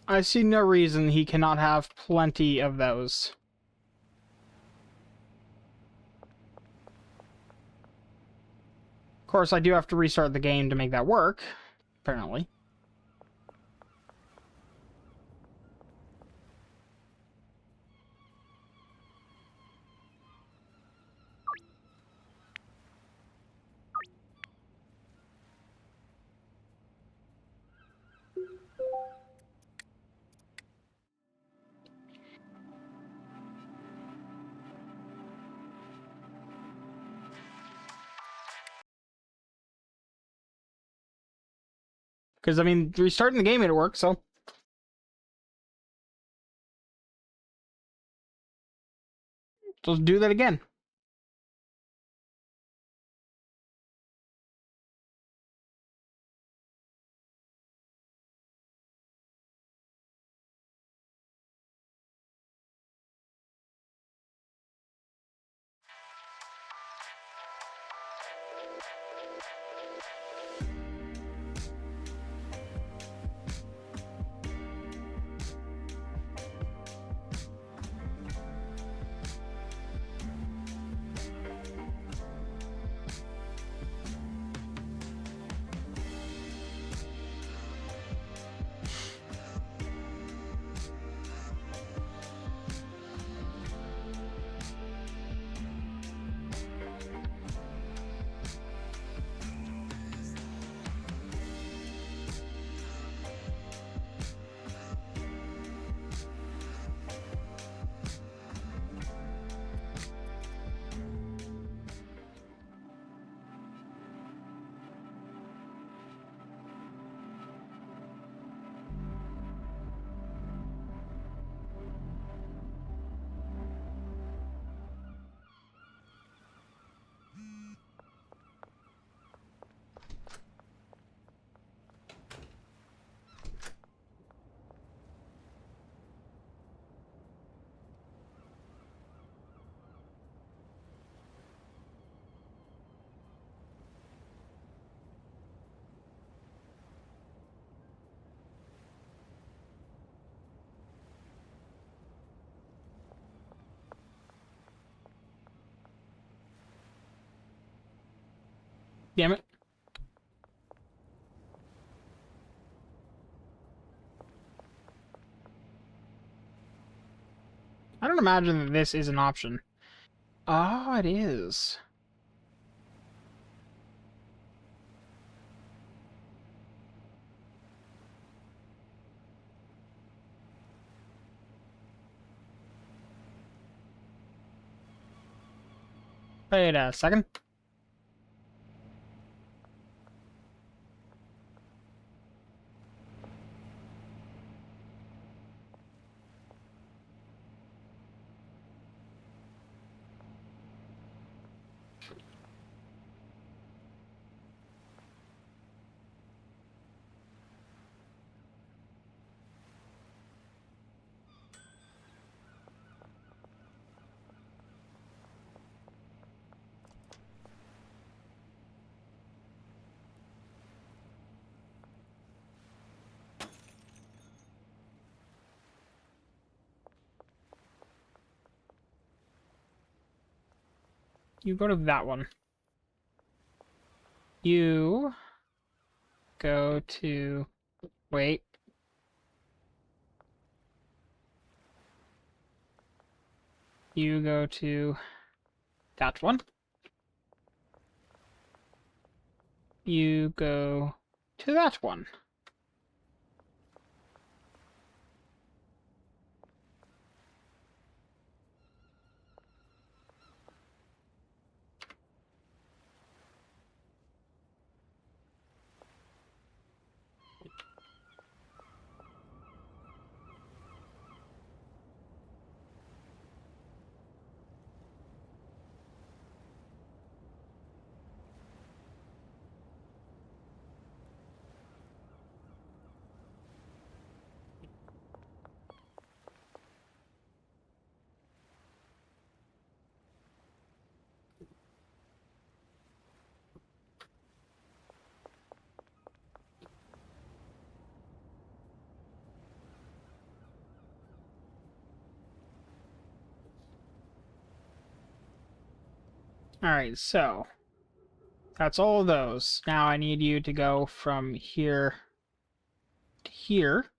I see no reason he cannot have plenty of those. Of course, I do have to restart the game to make that work, apparently. Because, I mean, restarting the game made it work, so... let's do that again. Damn it. I don't imagine that this is an option. Oh, it is. Wait a second. You go to that one. You go to... Wait. You go to that one. You go to that one. Alright, so that's all of those. Now I need you to go from here to here.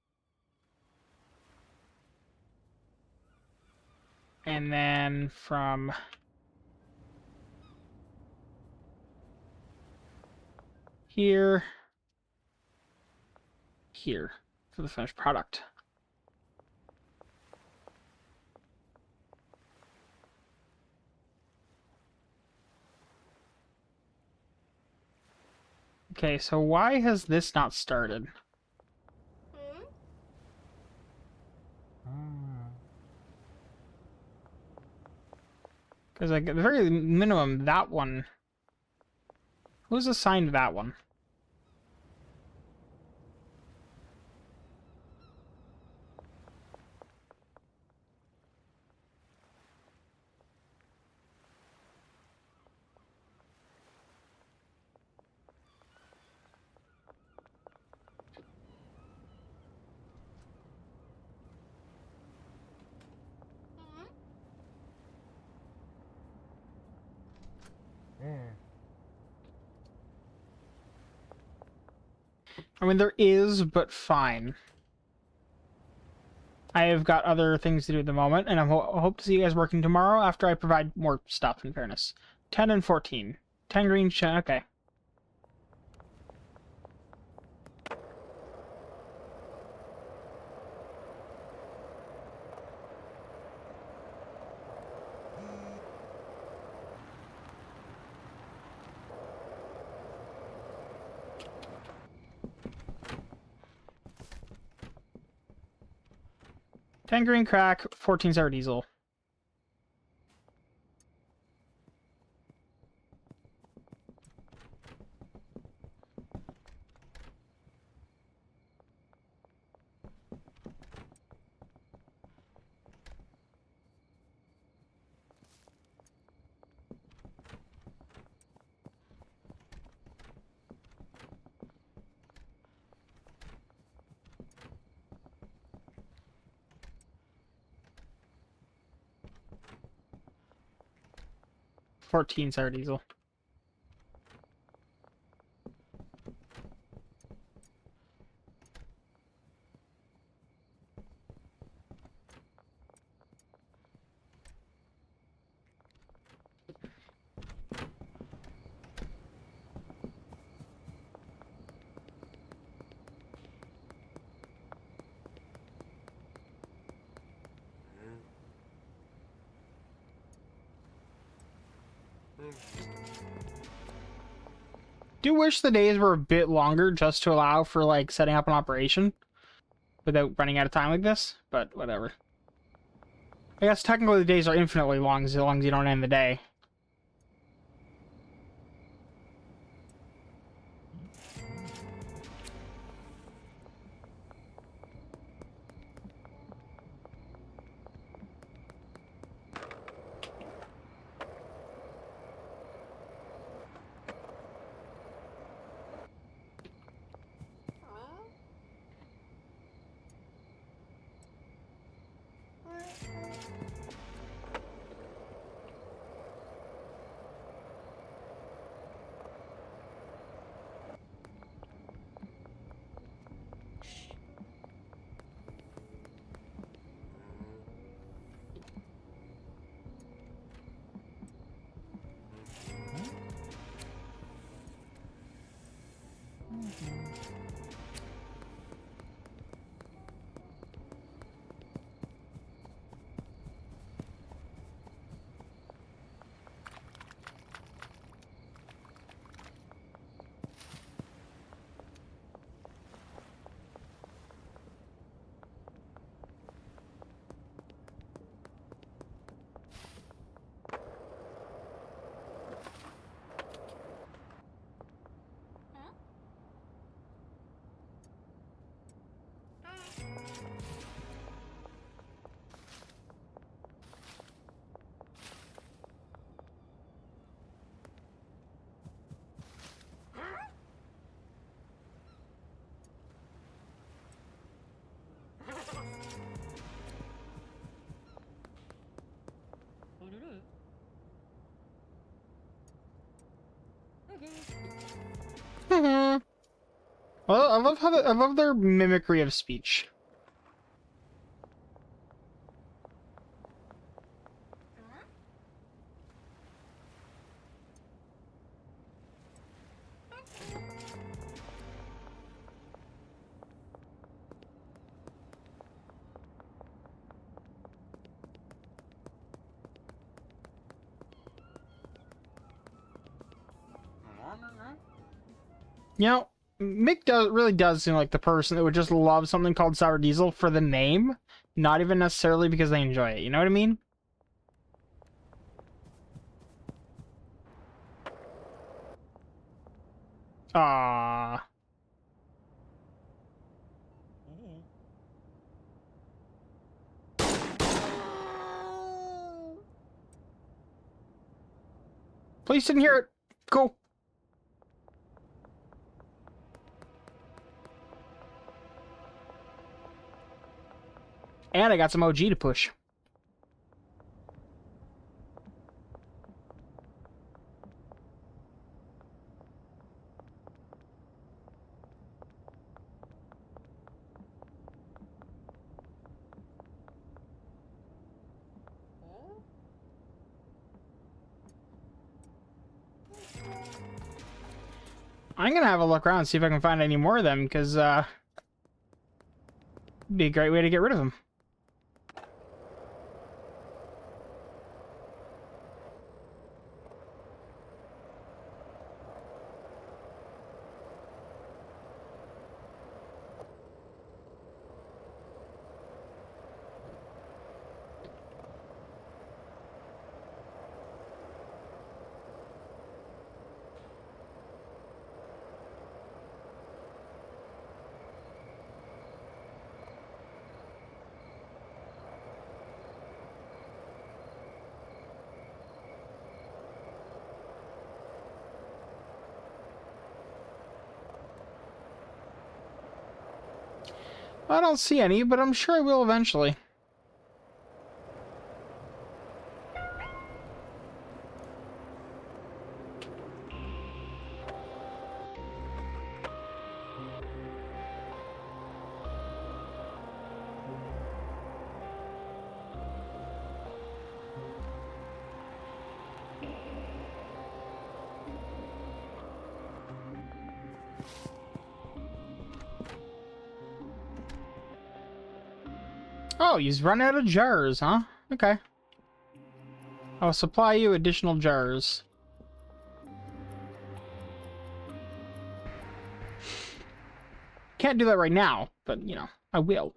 And then from here, here, for the finished product. Okay, so why has this not started? Because, like, at the very minimum, that one... Who's assigned that one? I mean, there is, but fine. I have got other things to do at the moment, and I hope to see you guys working tomorrow after I provide more stuff, in fairness. 10 and 14. 10 green okay. Ten green crack, 14 sour diesel. $14 sour diesel. Do wish the days were a bit longer just to allow for, like, setting up an operation without running out of time like this, but whatever. I guess technically the days are infinitely long as long as you don't end the day. Well, I love how I love their mimicry of speech. You know, Mick really does seem like the person that would just love something called Sour Diesel for the name, not even necessarily because they enjoy it. You know what I mean? Ah. Police didn't hear it. Cool. And I got some OG to push. I'm gonna have a look around and see if I can find any more of them, because, it'd be a great way to get rid of them. I don't see any, but I'm sure I will eventually. Oh, he's run out of jars, huh? Okay. I'll supply you additional jars. Can't do that right now, but, you know, I will.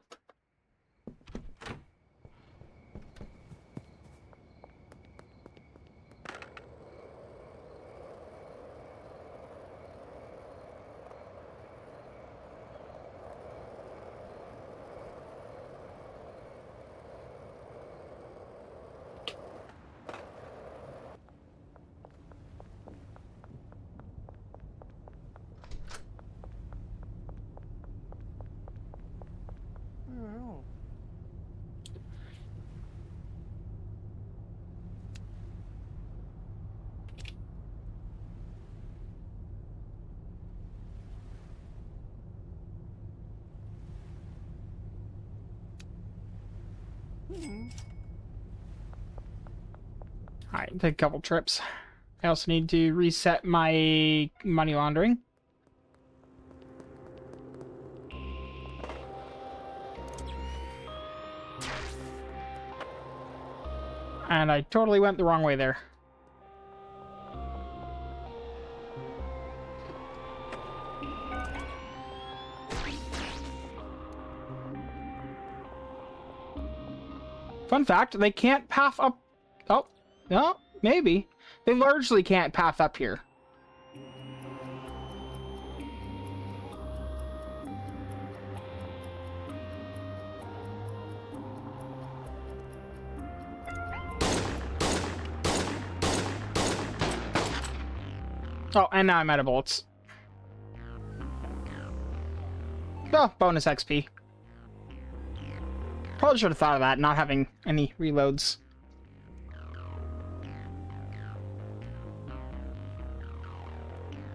Alright, take a couple trips. I also need to reset my money laundering. And I totally went the wrong way there. Fun fact, they can't path up... Oh, no, maybe. They largely can't path up here. Oh, and now I'm out of bullets. Oh, bonus XP. Probably should have thought of that, not having any reloads.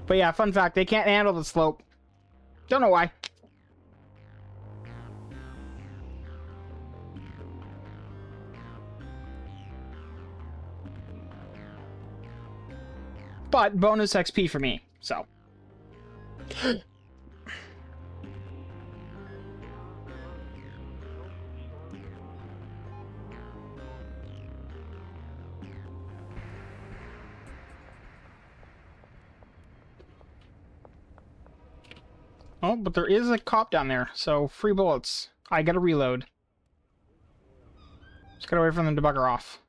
But yeah, fun fact, they can't handle the slope. Don't know why. But bonus XP for me, so. Oh, but there is a cop down there, so free bullets. I gotta reload. Just gotta wait for them to bugger off.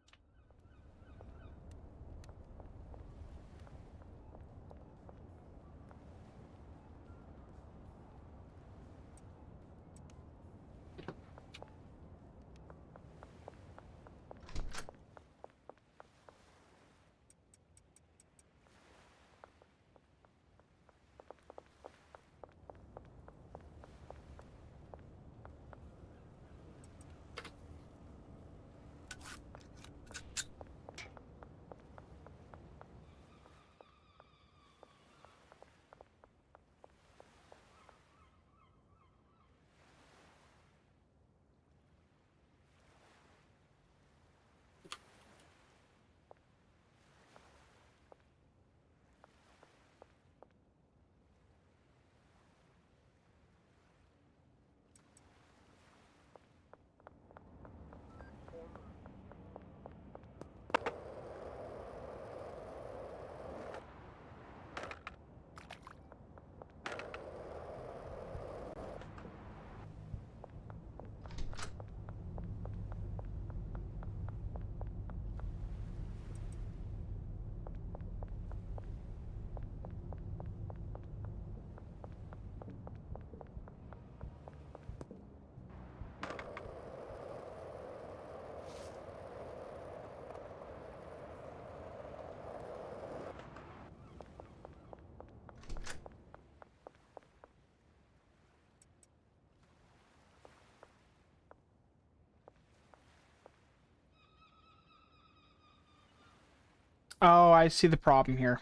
Oh, I see the problem here.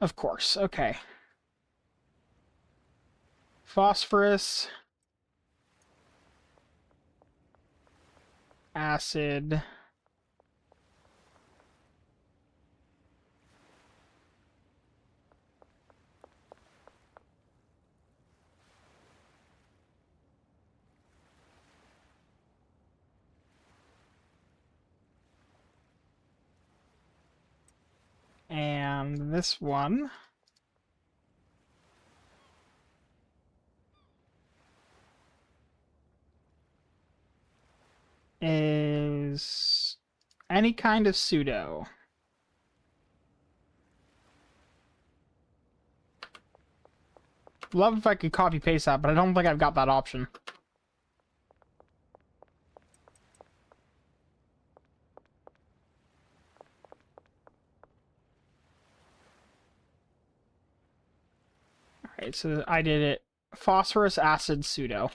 Of course, okay. Phosphorus. Acid. And this one is any kind of pseudo. Love if I could copy paste that, but I don't think I've got that option. Alright, so I did it. Phosphorus acid pseudo.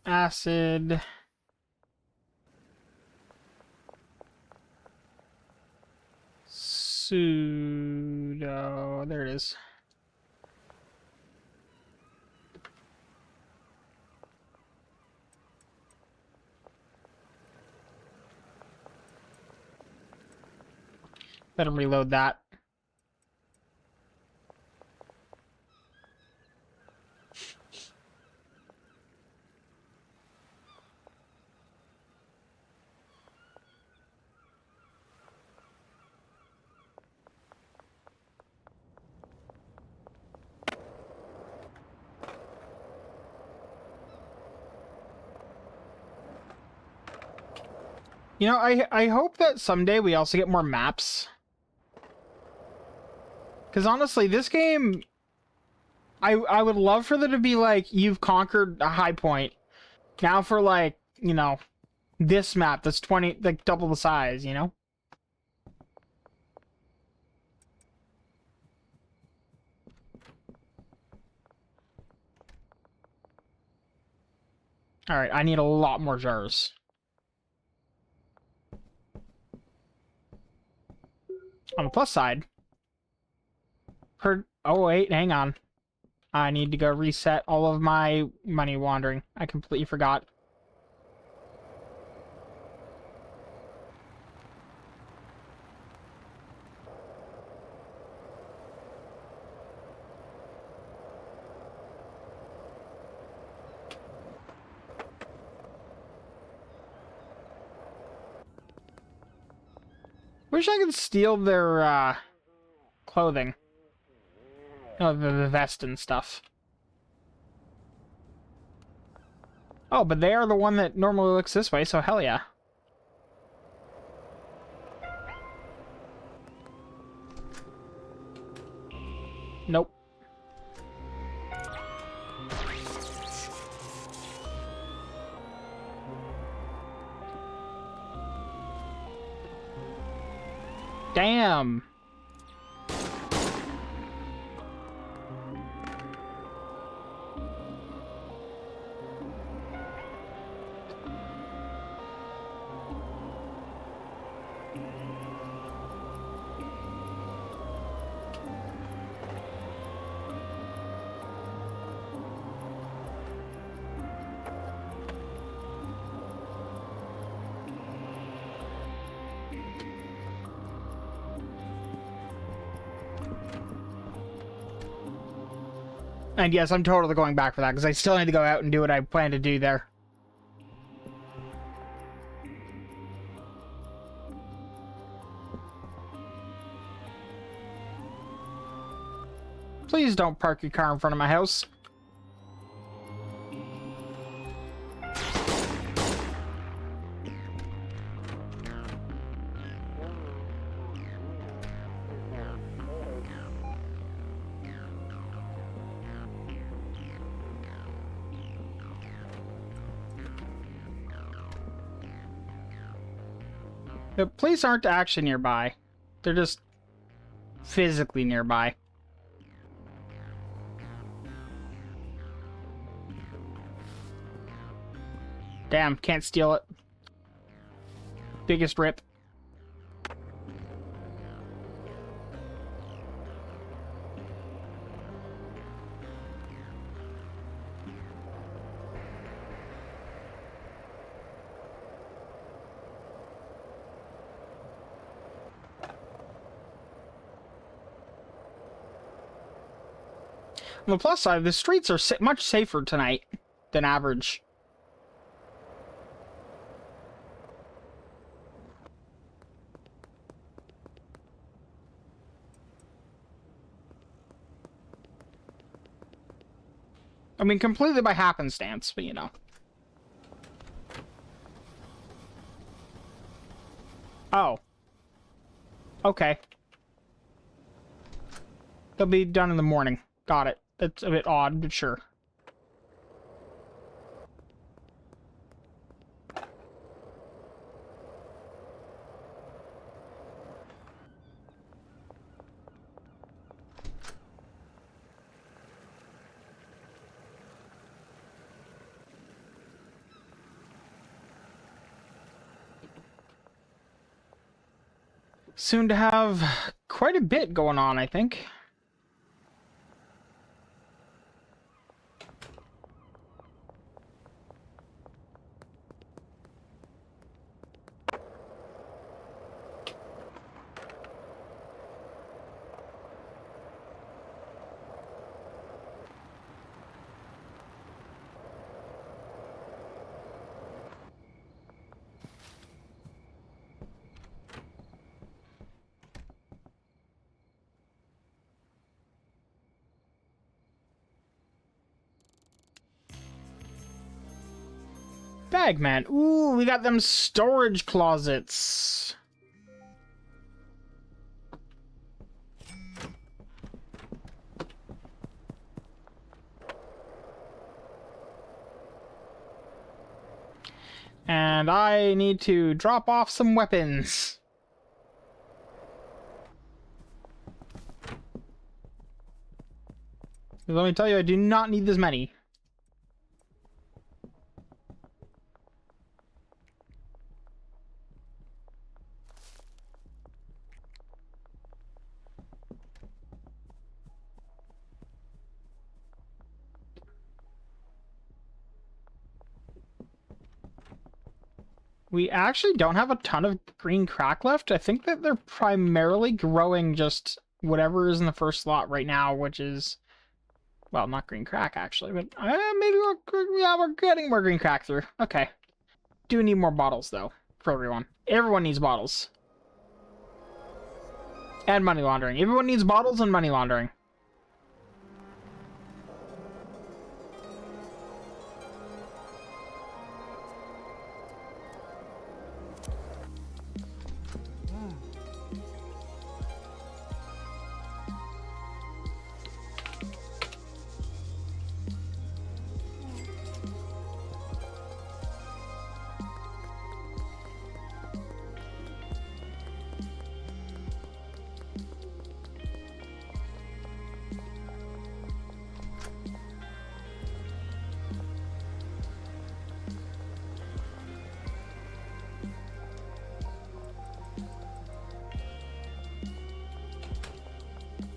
acid. Pseudo. There it is. Better reload that. You know, I hope that someday we also get more maps. Because honestly, this game, I would love for there to be like, you've conquered a high point. Now for like, you know, this map that's 20, like double the size, you know? Alright, I need a lot more jars. On the plus side, oh wait, hang on. I need to go reset all of my money wandering. I completely forgot. Wish I could steal their, clothing. Oh, the vest and stuff. Oh, but they are the one that normally looks this way, so hell yeah. Nope. Damn. And yes, I'm totally going back for that, because I still need to go out and do what I plan to do there. Please don't park your car in front of my house. The police aren't actually nearby. They're just physically nearby. Damn, can't steal it. Biggest rip. On the plus side, the streets are much safer tonight than average. I mean, completely by happenstance, but you know. Oh. Okay. They'll be done in the morning. Got it. That's a bit odd, but sure. Soon to have quite a bit going on, I think. Bagman. Ooh, we got them storage closets. And I need to drop off some weapons. Let me tell you, I do not need this many. We actually don't have a ton of green crack left. I think that they're primarily growing just whatever is in the first slot right now, which is, well, not green crack actually, but maybe we're getting more green crack through. Okay. Do need more bottles though for everyone. Everyone needs bottles. And money laundering. Everyone needs bottles and money laundering.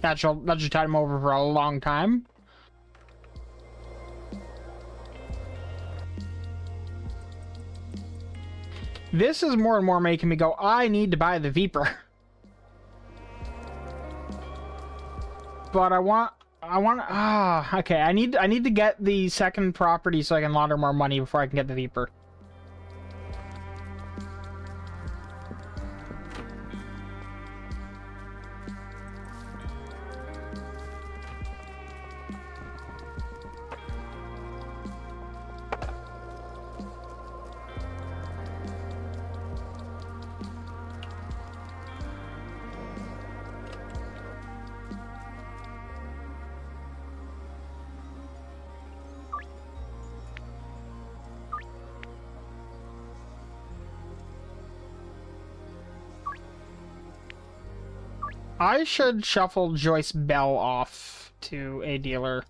That should tide him over for a long time. This is more and more making me go, I need to buy the Viper. But okay, I need to get the second property so I can launder more money before I can get the Viper. I should shuffle Joyce Bell off to a dealer.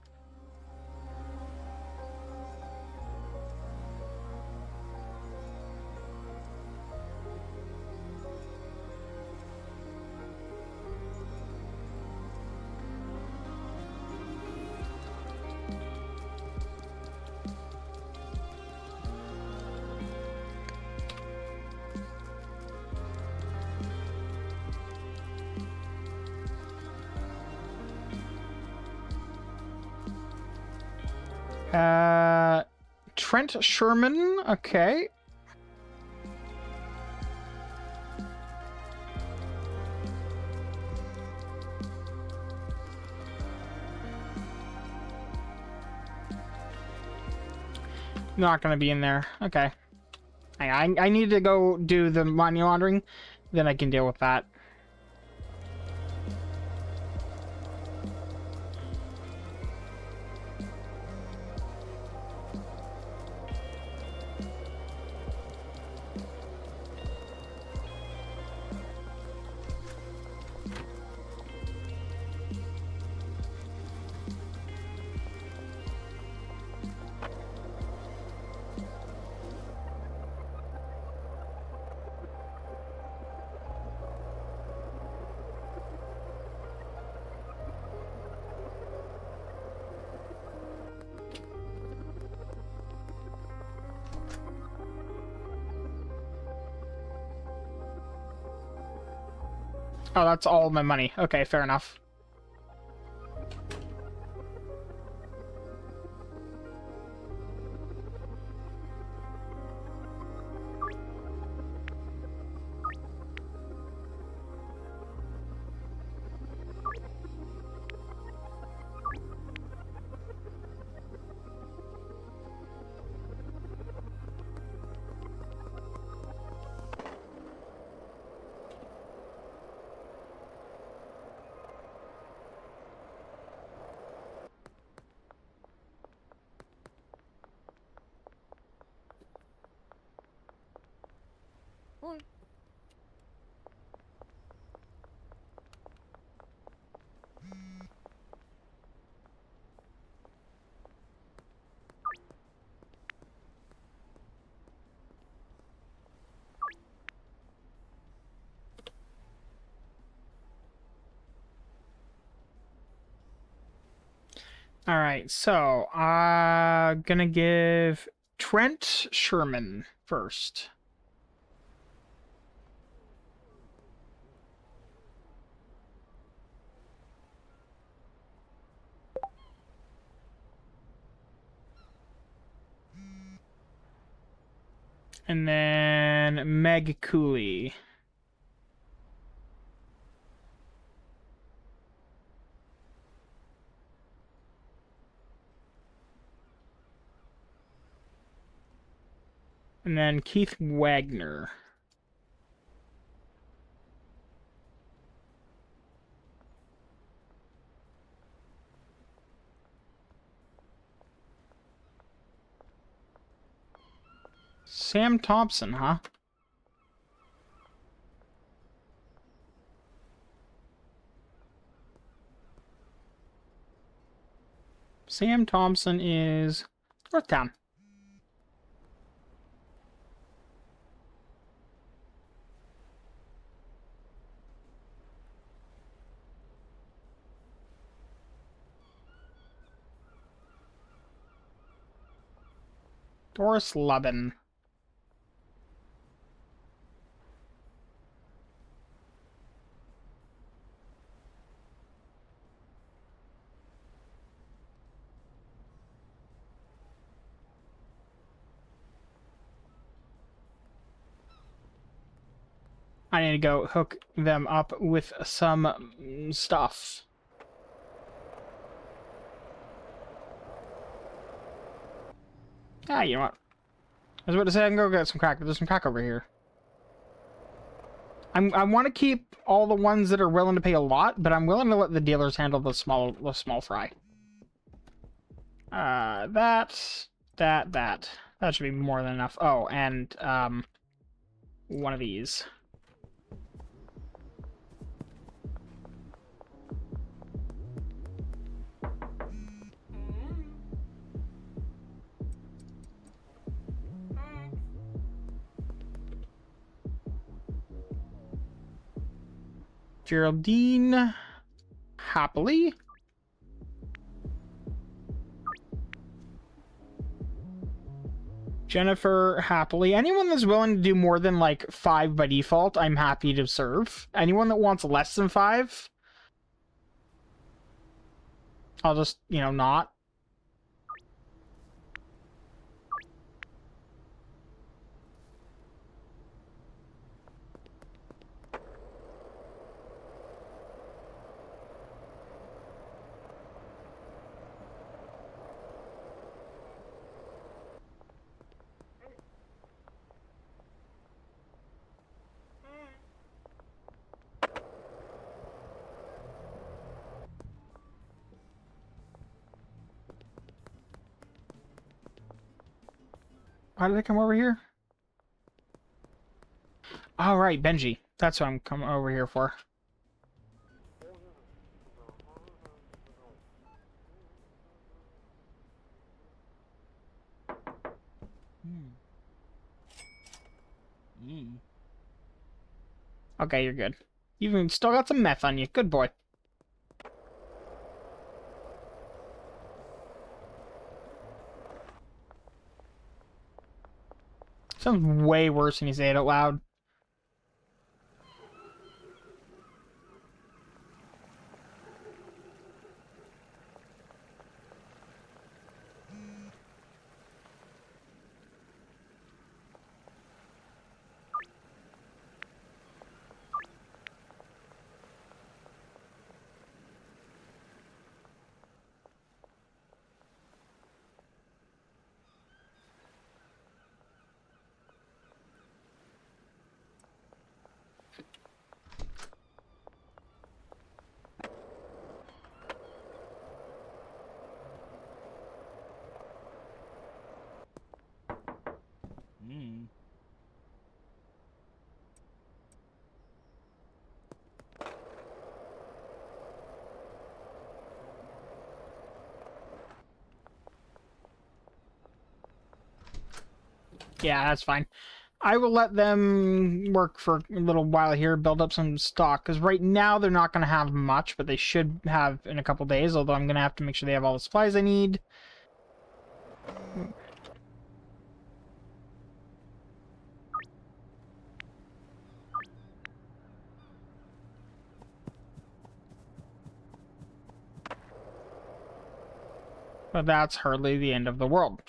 Trent Sherman, okay. Not gonna be in there. Okay. I need to go do the money laundering, then I can deal with that. Oh, that's all my money. Okay, fair enough. All right, so gonna give Trent Sherman first. And then Meg Cooley. And then Keith Wagner. Sam Thompson, huh? Sam Thompson is Northtown. Doris Lubin. I need to go hook them up with some stuff. Ah, you know what? I was about to say I can go get some crack, but there's some crack over here. I want to keep all the ones that are willing to pay a lot, but I'm willing to let the dealers handle the small fry. That should be more than enough. Oh, and one of these. Geraldine Happily. Jennifer Happily. Anyone that's willing to do more than like 5 by default, I'm happy to serve. Anyone that wants less than 5, I'll just, you know, not. How did they come over here? All right, Benji. That's what I'm coming over here for. Okay, you're good. You even still got some meth on you. Good boy. Sounds way worse when you say it out loud. Yeah, that's fine. I will let them work for a little while here, build up some stock, because right now they're not going to have much, but they should have in a couple days, although I'm going to have to make sure they have all the supplies they need. But that's hardly the end of the world.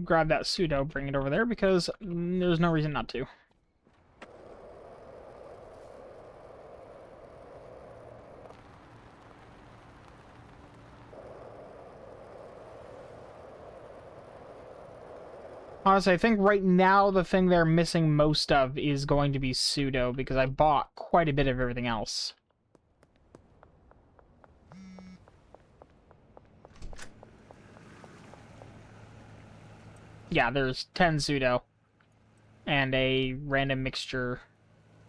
Grab that pseudo, bring it over there, because there's no reason not to. Honestly, I think right now the thing they're missing most of is going to be pseudo, because I bought quite a bit of everything else. Yeah, there's 10 pseudo. And a random mixture.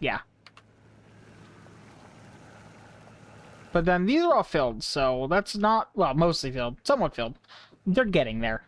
Yeah. But then these are all filled, so that's not... Well, mostly filled. Somewhat filled. They're getting there.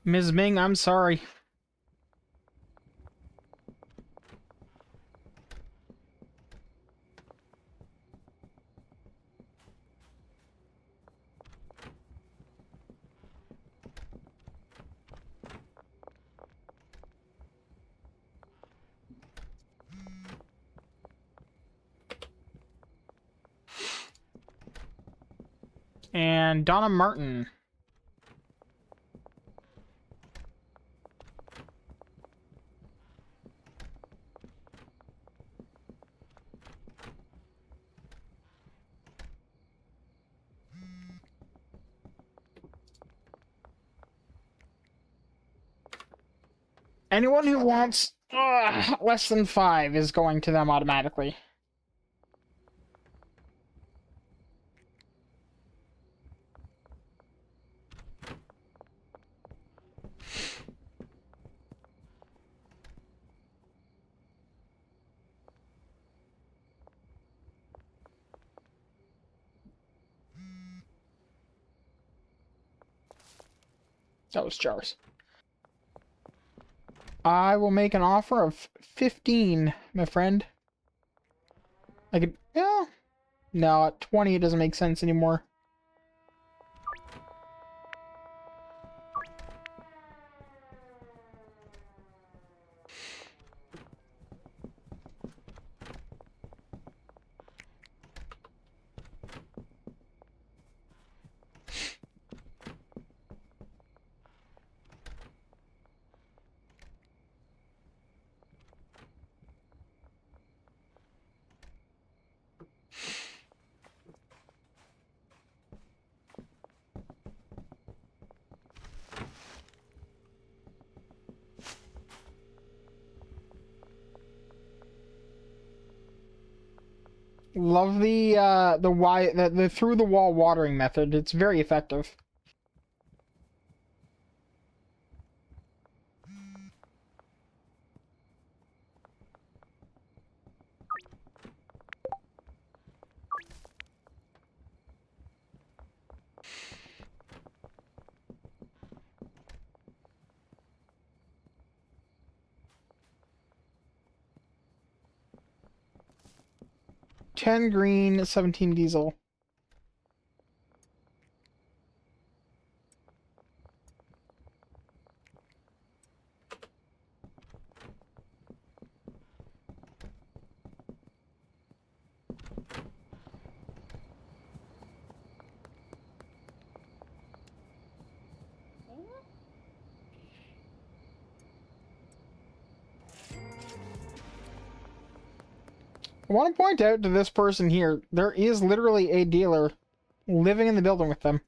Ms. Ming, I'm sorry. And Donna Martin. Anyone who wants less than 5 is going to them automatically. Those jars. I will make an offer of 15, my friend. I could... Yeah. No, at 20 it doesn't make sense anymore. Love the through the wall watering method. It's very effective. 10 green, 17 diesel. I want to point out to this person here, there is literally a dealer living in the building with them.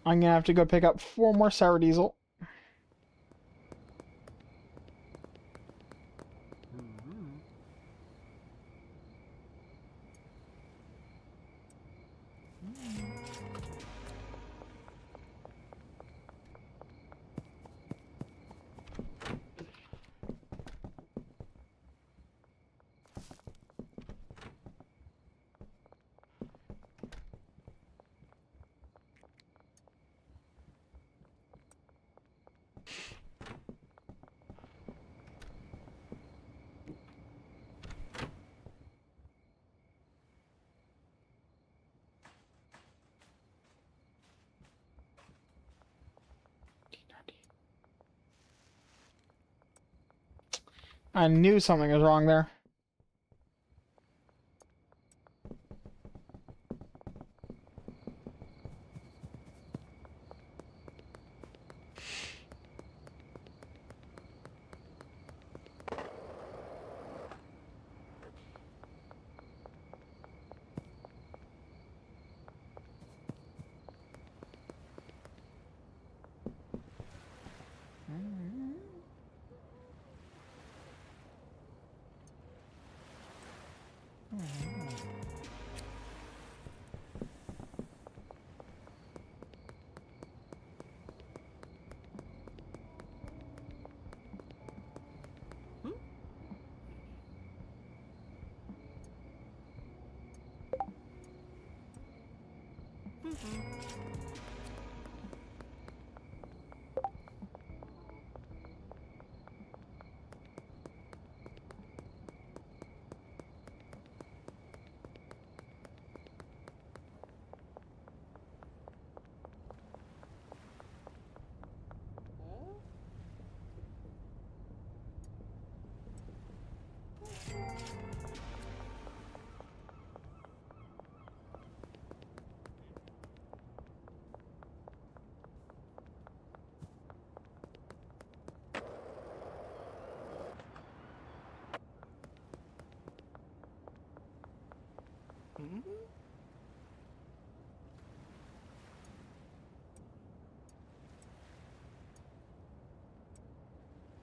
I'm gonna have to go pick up 4 more sour diesel. I knew something was wrong there.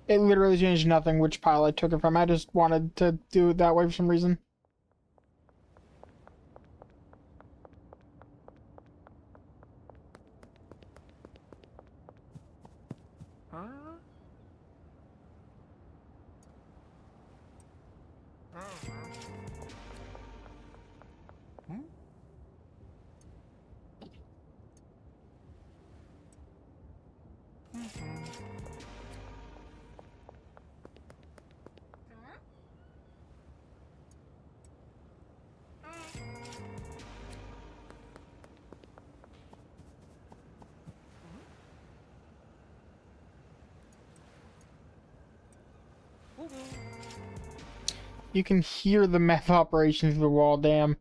It literally changed nothing which pile I took it from. I just wanted to do it that way for some reason. You can hear the meth operation through the wall, damn.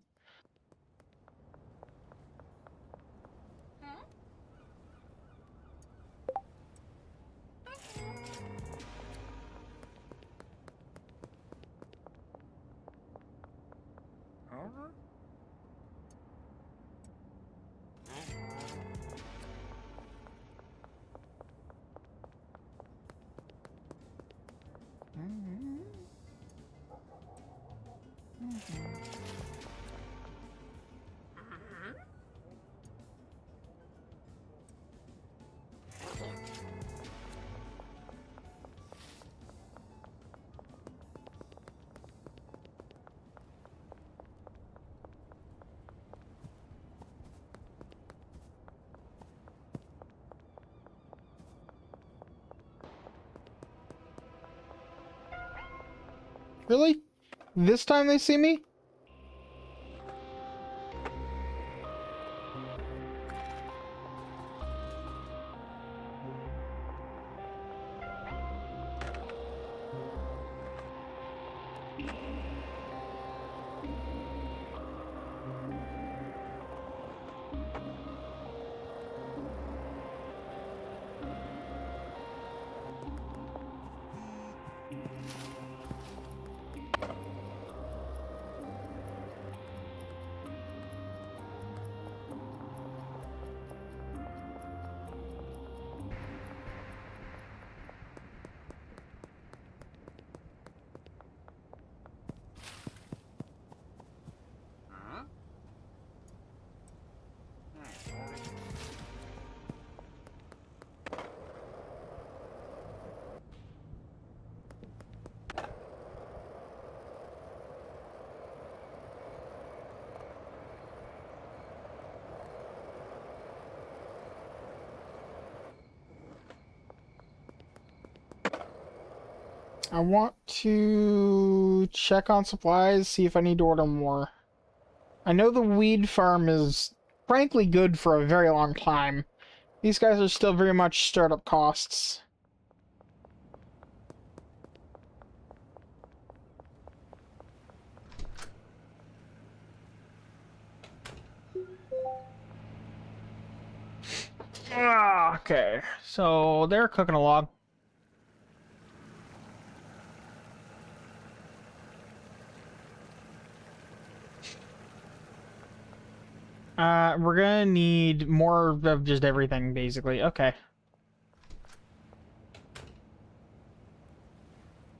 Really? This time they see me? I want to check on supplies, see if I need to order more. I know the weed farm is frankly good for a very long time. These guys are still very much startup costs. Okay, so they're cooking along. We're gonna need more of just everything, basically. Okay.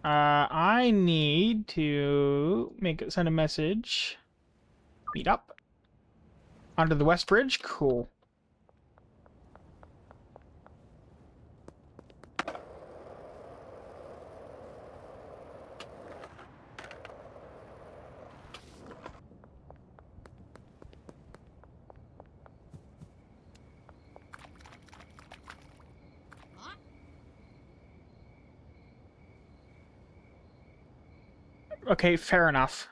I need to send a message. Meet up. Onto the West Bridge? Cool. Okay, fair enough.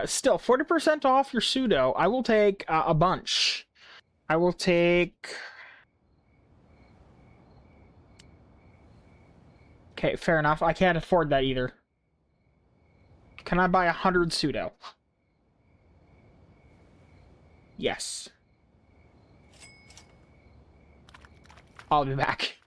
Still, 40% off your pseudo. I will take a bunch. I will take... Okay, fair enough. I can't afford that either. Can I buy 100 pseudo? Yes. I'll be back.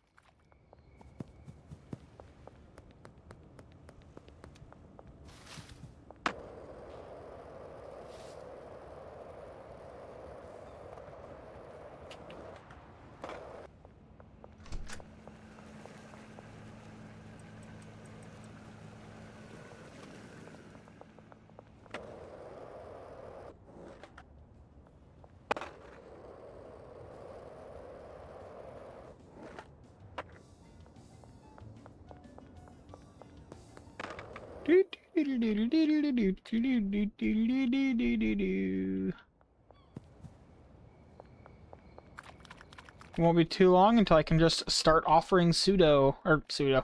It won't be too long until I can just start offering pseudo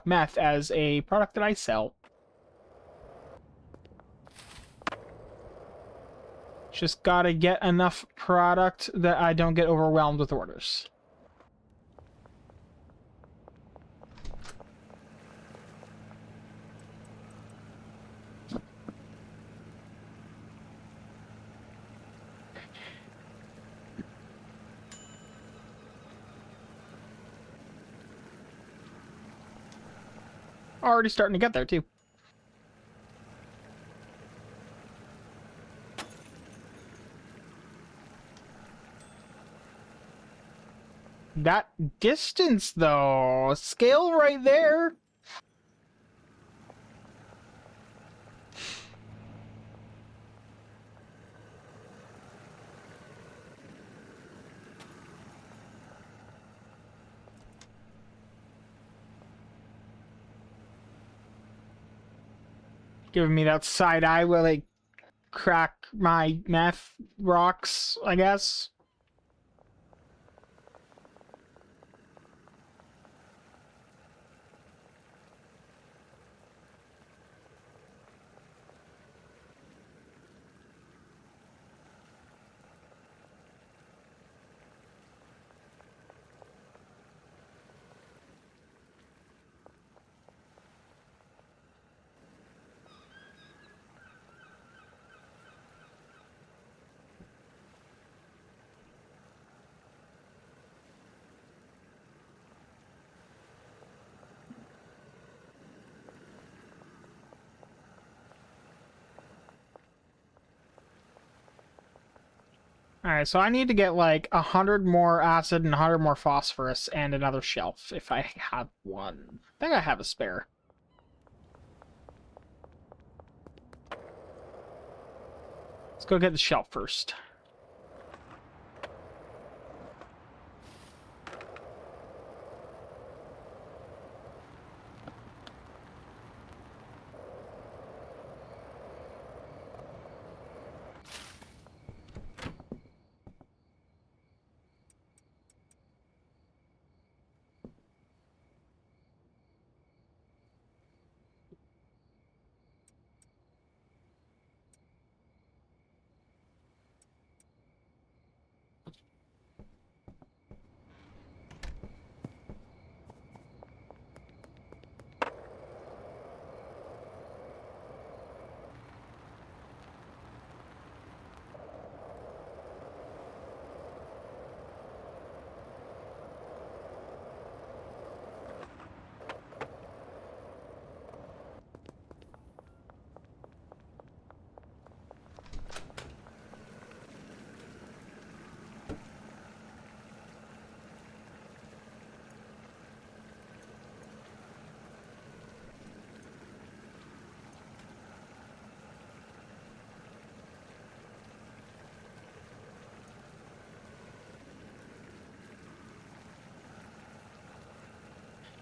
meth as a product that I sell. Just gotta get enough product that I don't get overwhelmed with orders. Already starting to get there, too. That distance, though. Scale right there. Giving me that side eye while they crack my meth rocks, I guess. Alright, so I need to get like 100 more acid and 100 more phosphorus and another shelf if I have one. I think I have a spare. Let's go get the shelf first.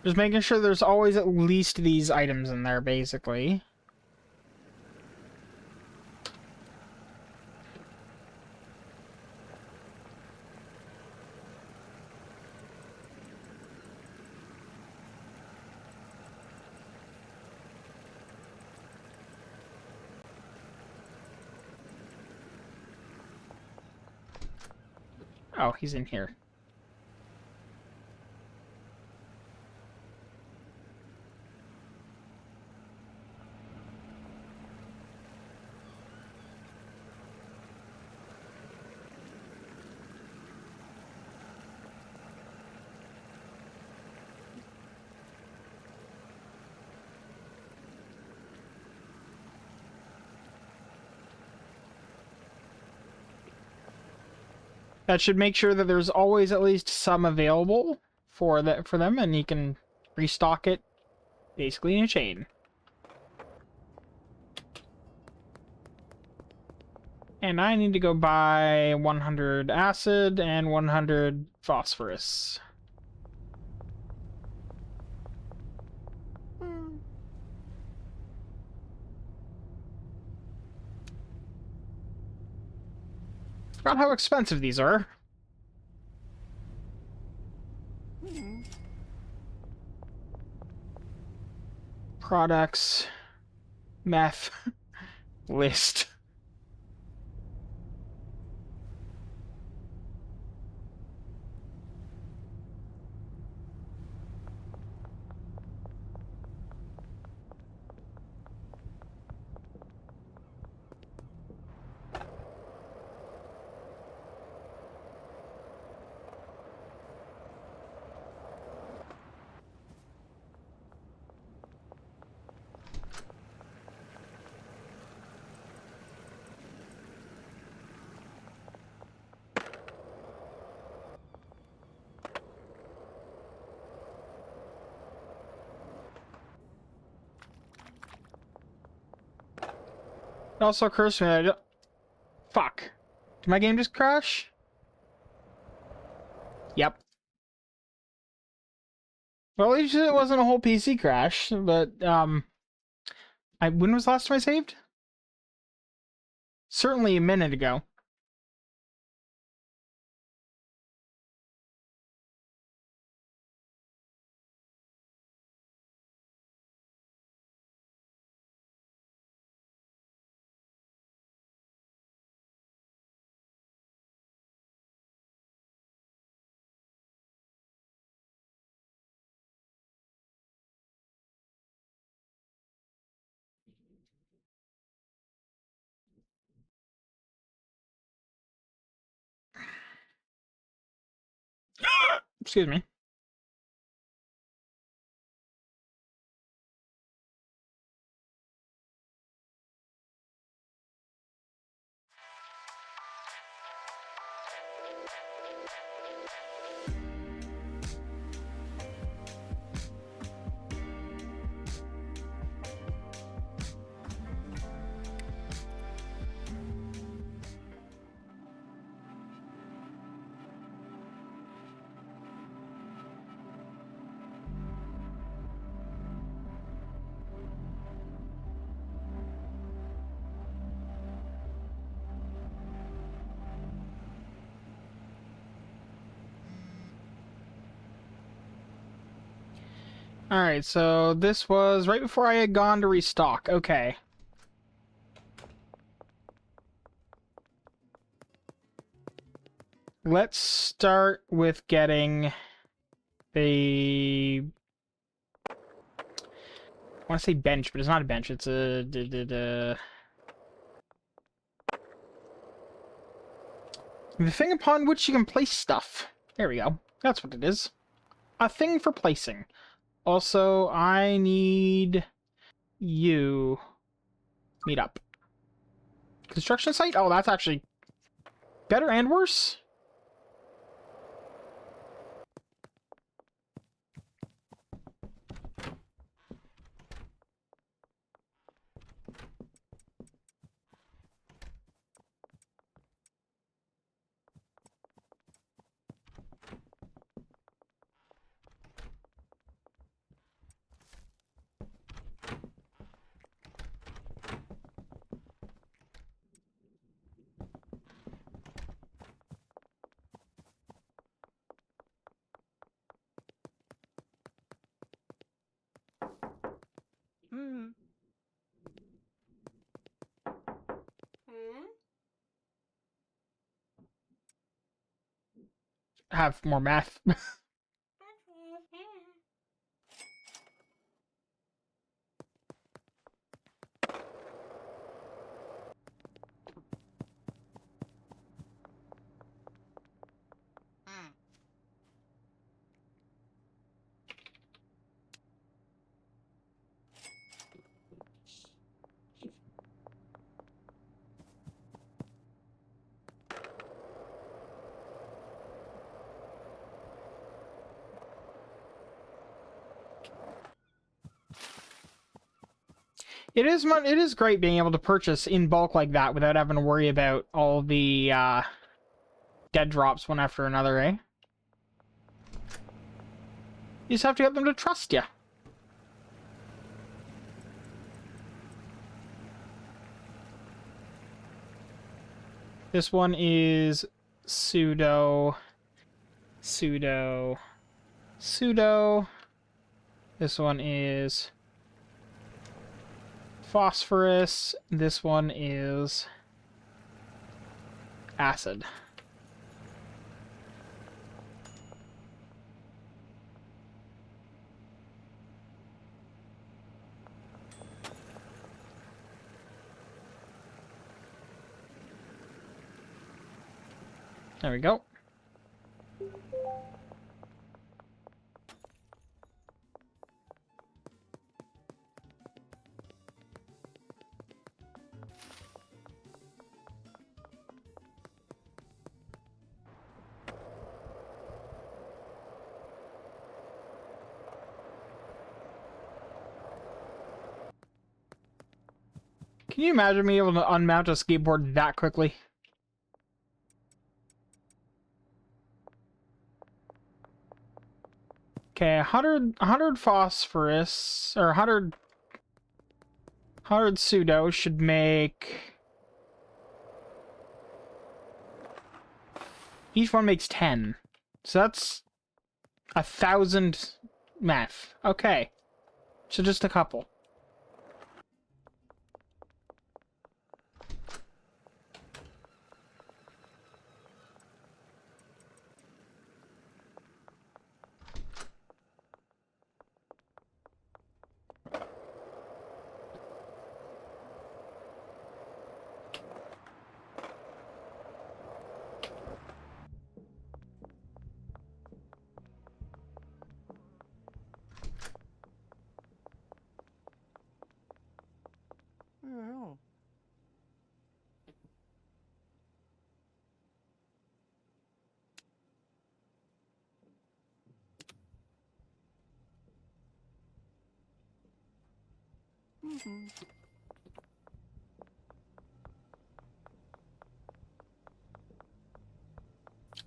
Just making sure there's always at least these items in there, basically. Oh, he's in here. That should make sure that there's always at least some available for them, and you can restock it basically in a chain. And I need to go buy 100 acid and 100 phosphorus. Forgot how expensive these are. Products. Meth. List. It also occurs to me I don't... Fuck. Did my game just crash? Yep. Well, at least it wasn't a whole PC crash, but, when was the last time I saved? Certainly a minute ago. Excuse me. Alright, so this was right before I had gone to restock. Okay. Let's start with getting a... I want to say bench, but it's not a bench. It's a... The thing upon which you can place stuff. There we go. That's what it is. A thing for placing. Also, I need you... Meet up. Construction site? Oh, that's actually better and worse. Have more math. It is great being able to purchase in bulk like that without having to worry about all the dead drops one after another, eh? You just have to get them to trust you. This one is pseudo. This one is phosphorus. This one is acid. There we go. Can you imagine me able to unmount a skateboard that quickly? Okay, 100 phosphorus, or 100 pseudo should make... Each one makes 10. So that's 1,000 math. Okay. So just a couple.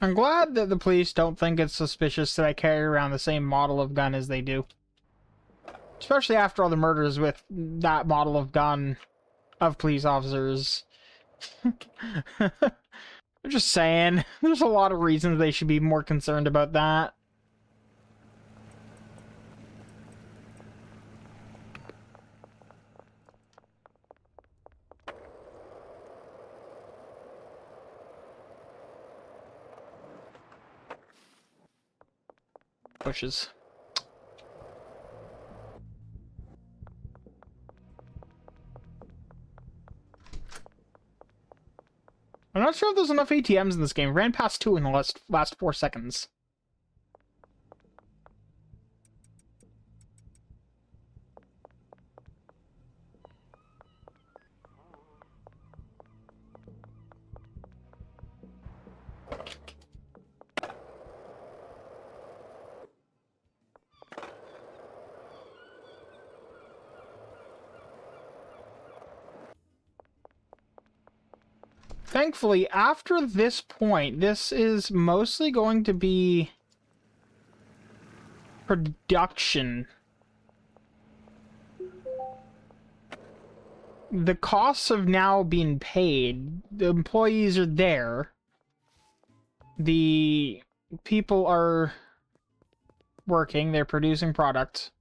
I'm glad that the police don't think it's suspicious that I carry around the same model of gun as they do. Especially after all the murders with that model of gun of police officers. I'm just saying, there's a lot of reasons they should be more concerned about that. pushes. I'm not sure if there's enough ATMs in this game. Ran past 2 in the last 4 seconds. Thankfully, after this point, this is mostly going to be production. The costs have now been paid. The employees are there. The people are working. They're producing product.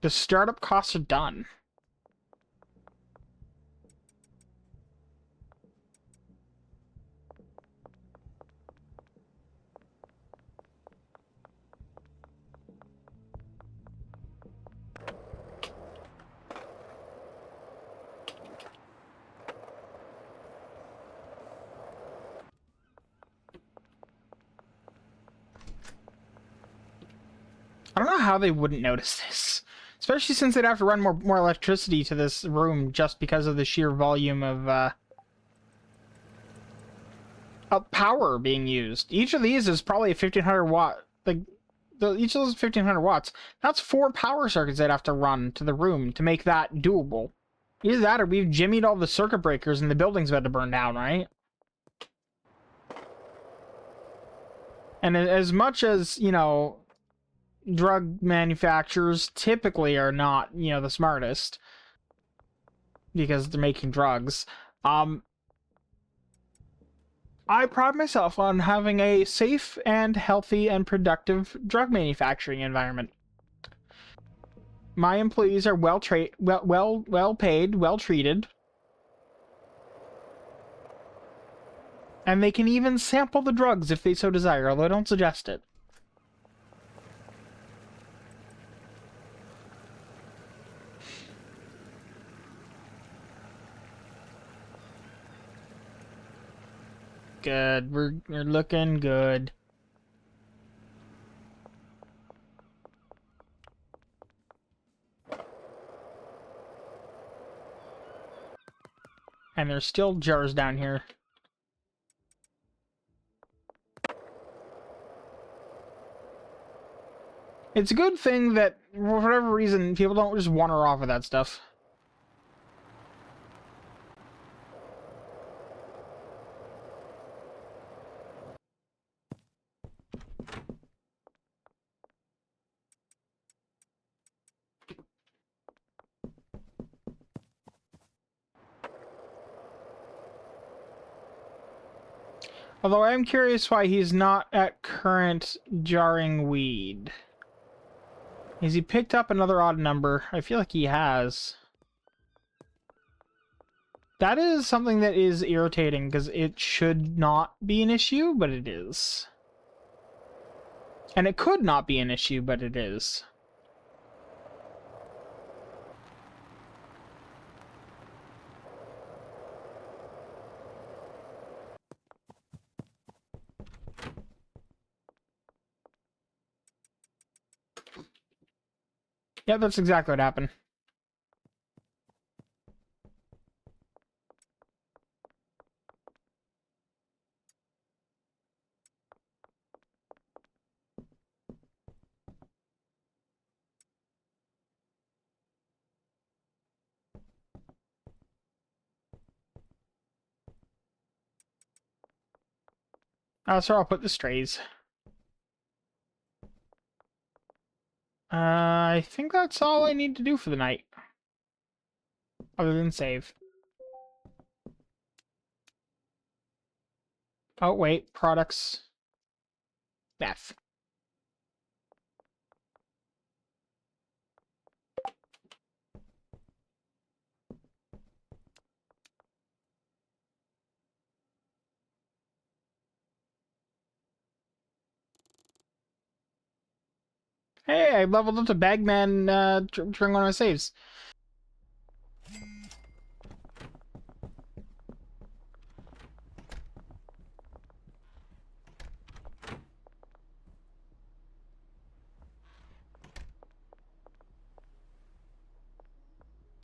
The startup costs are done. I don't know how they wouldn't notice this. Especially since they'd have to run more electricity to this room just because of the sheer volume of power being used. Each of these is probably a 1500 watt. Like, each of those is 1500 watts. That's 4 power circuits they'd have to run to the room to make that doable. Either that or we've jimmied all the circuit breakers and the building's about to burn down, right? And as much as, you know, drug manufacturers typically are not, you know, the smartest because they're making drugs, I pride myself on having a safe and healthy and productive drug manufacturing environment. My employees are well paid, well treated, and they can even sample the drugs if they so desire, although I don't suggest it. Good. We're looking good. And there's still jars down here. It's a good thing that, for whatever reason, people don't just wander off of that stuff. Although I am curious why he's not at current jarring weed. Has he picked up another odd number? I feel like he has. That is something that is irritating, because it should not be an issue, but it is. And it could not be an issue, but it is. Yeah, that's exactly what happened. So I'll put the strays. I think that's all I need to do for the night. Other than save. Oh, wait. Products. Meth. Hey, I leveled up to Bagman during one of my saves.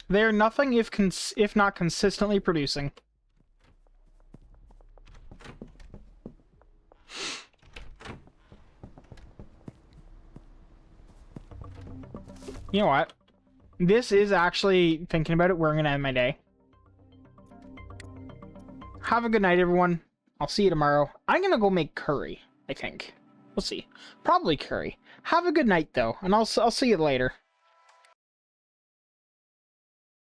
They're nothing if not consistently producing. You know what? This is actually, thinking about it, where I'm going to end my day. Have a good night, everyone. I'll see you tomorrow. I'm going to go make curry, I think. We'll see. Probably curry. Have a good night, though, and I'll see you later.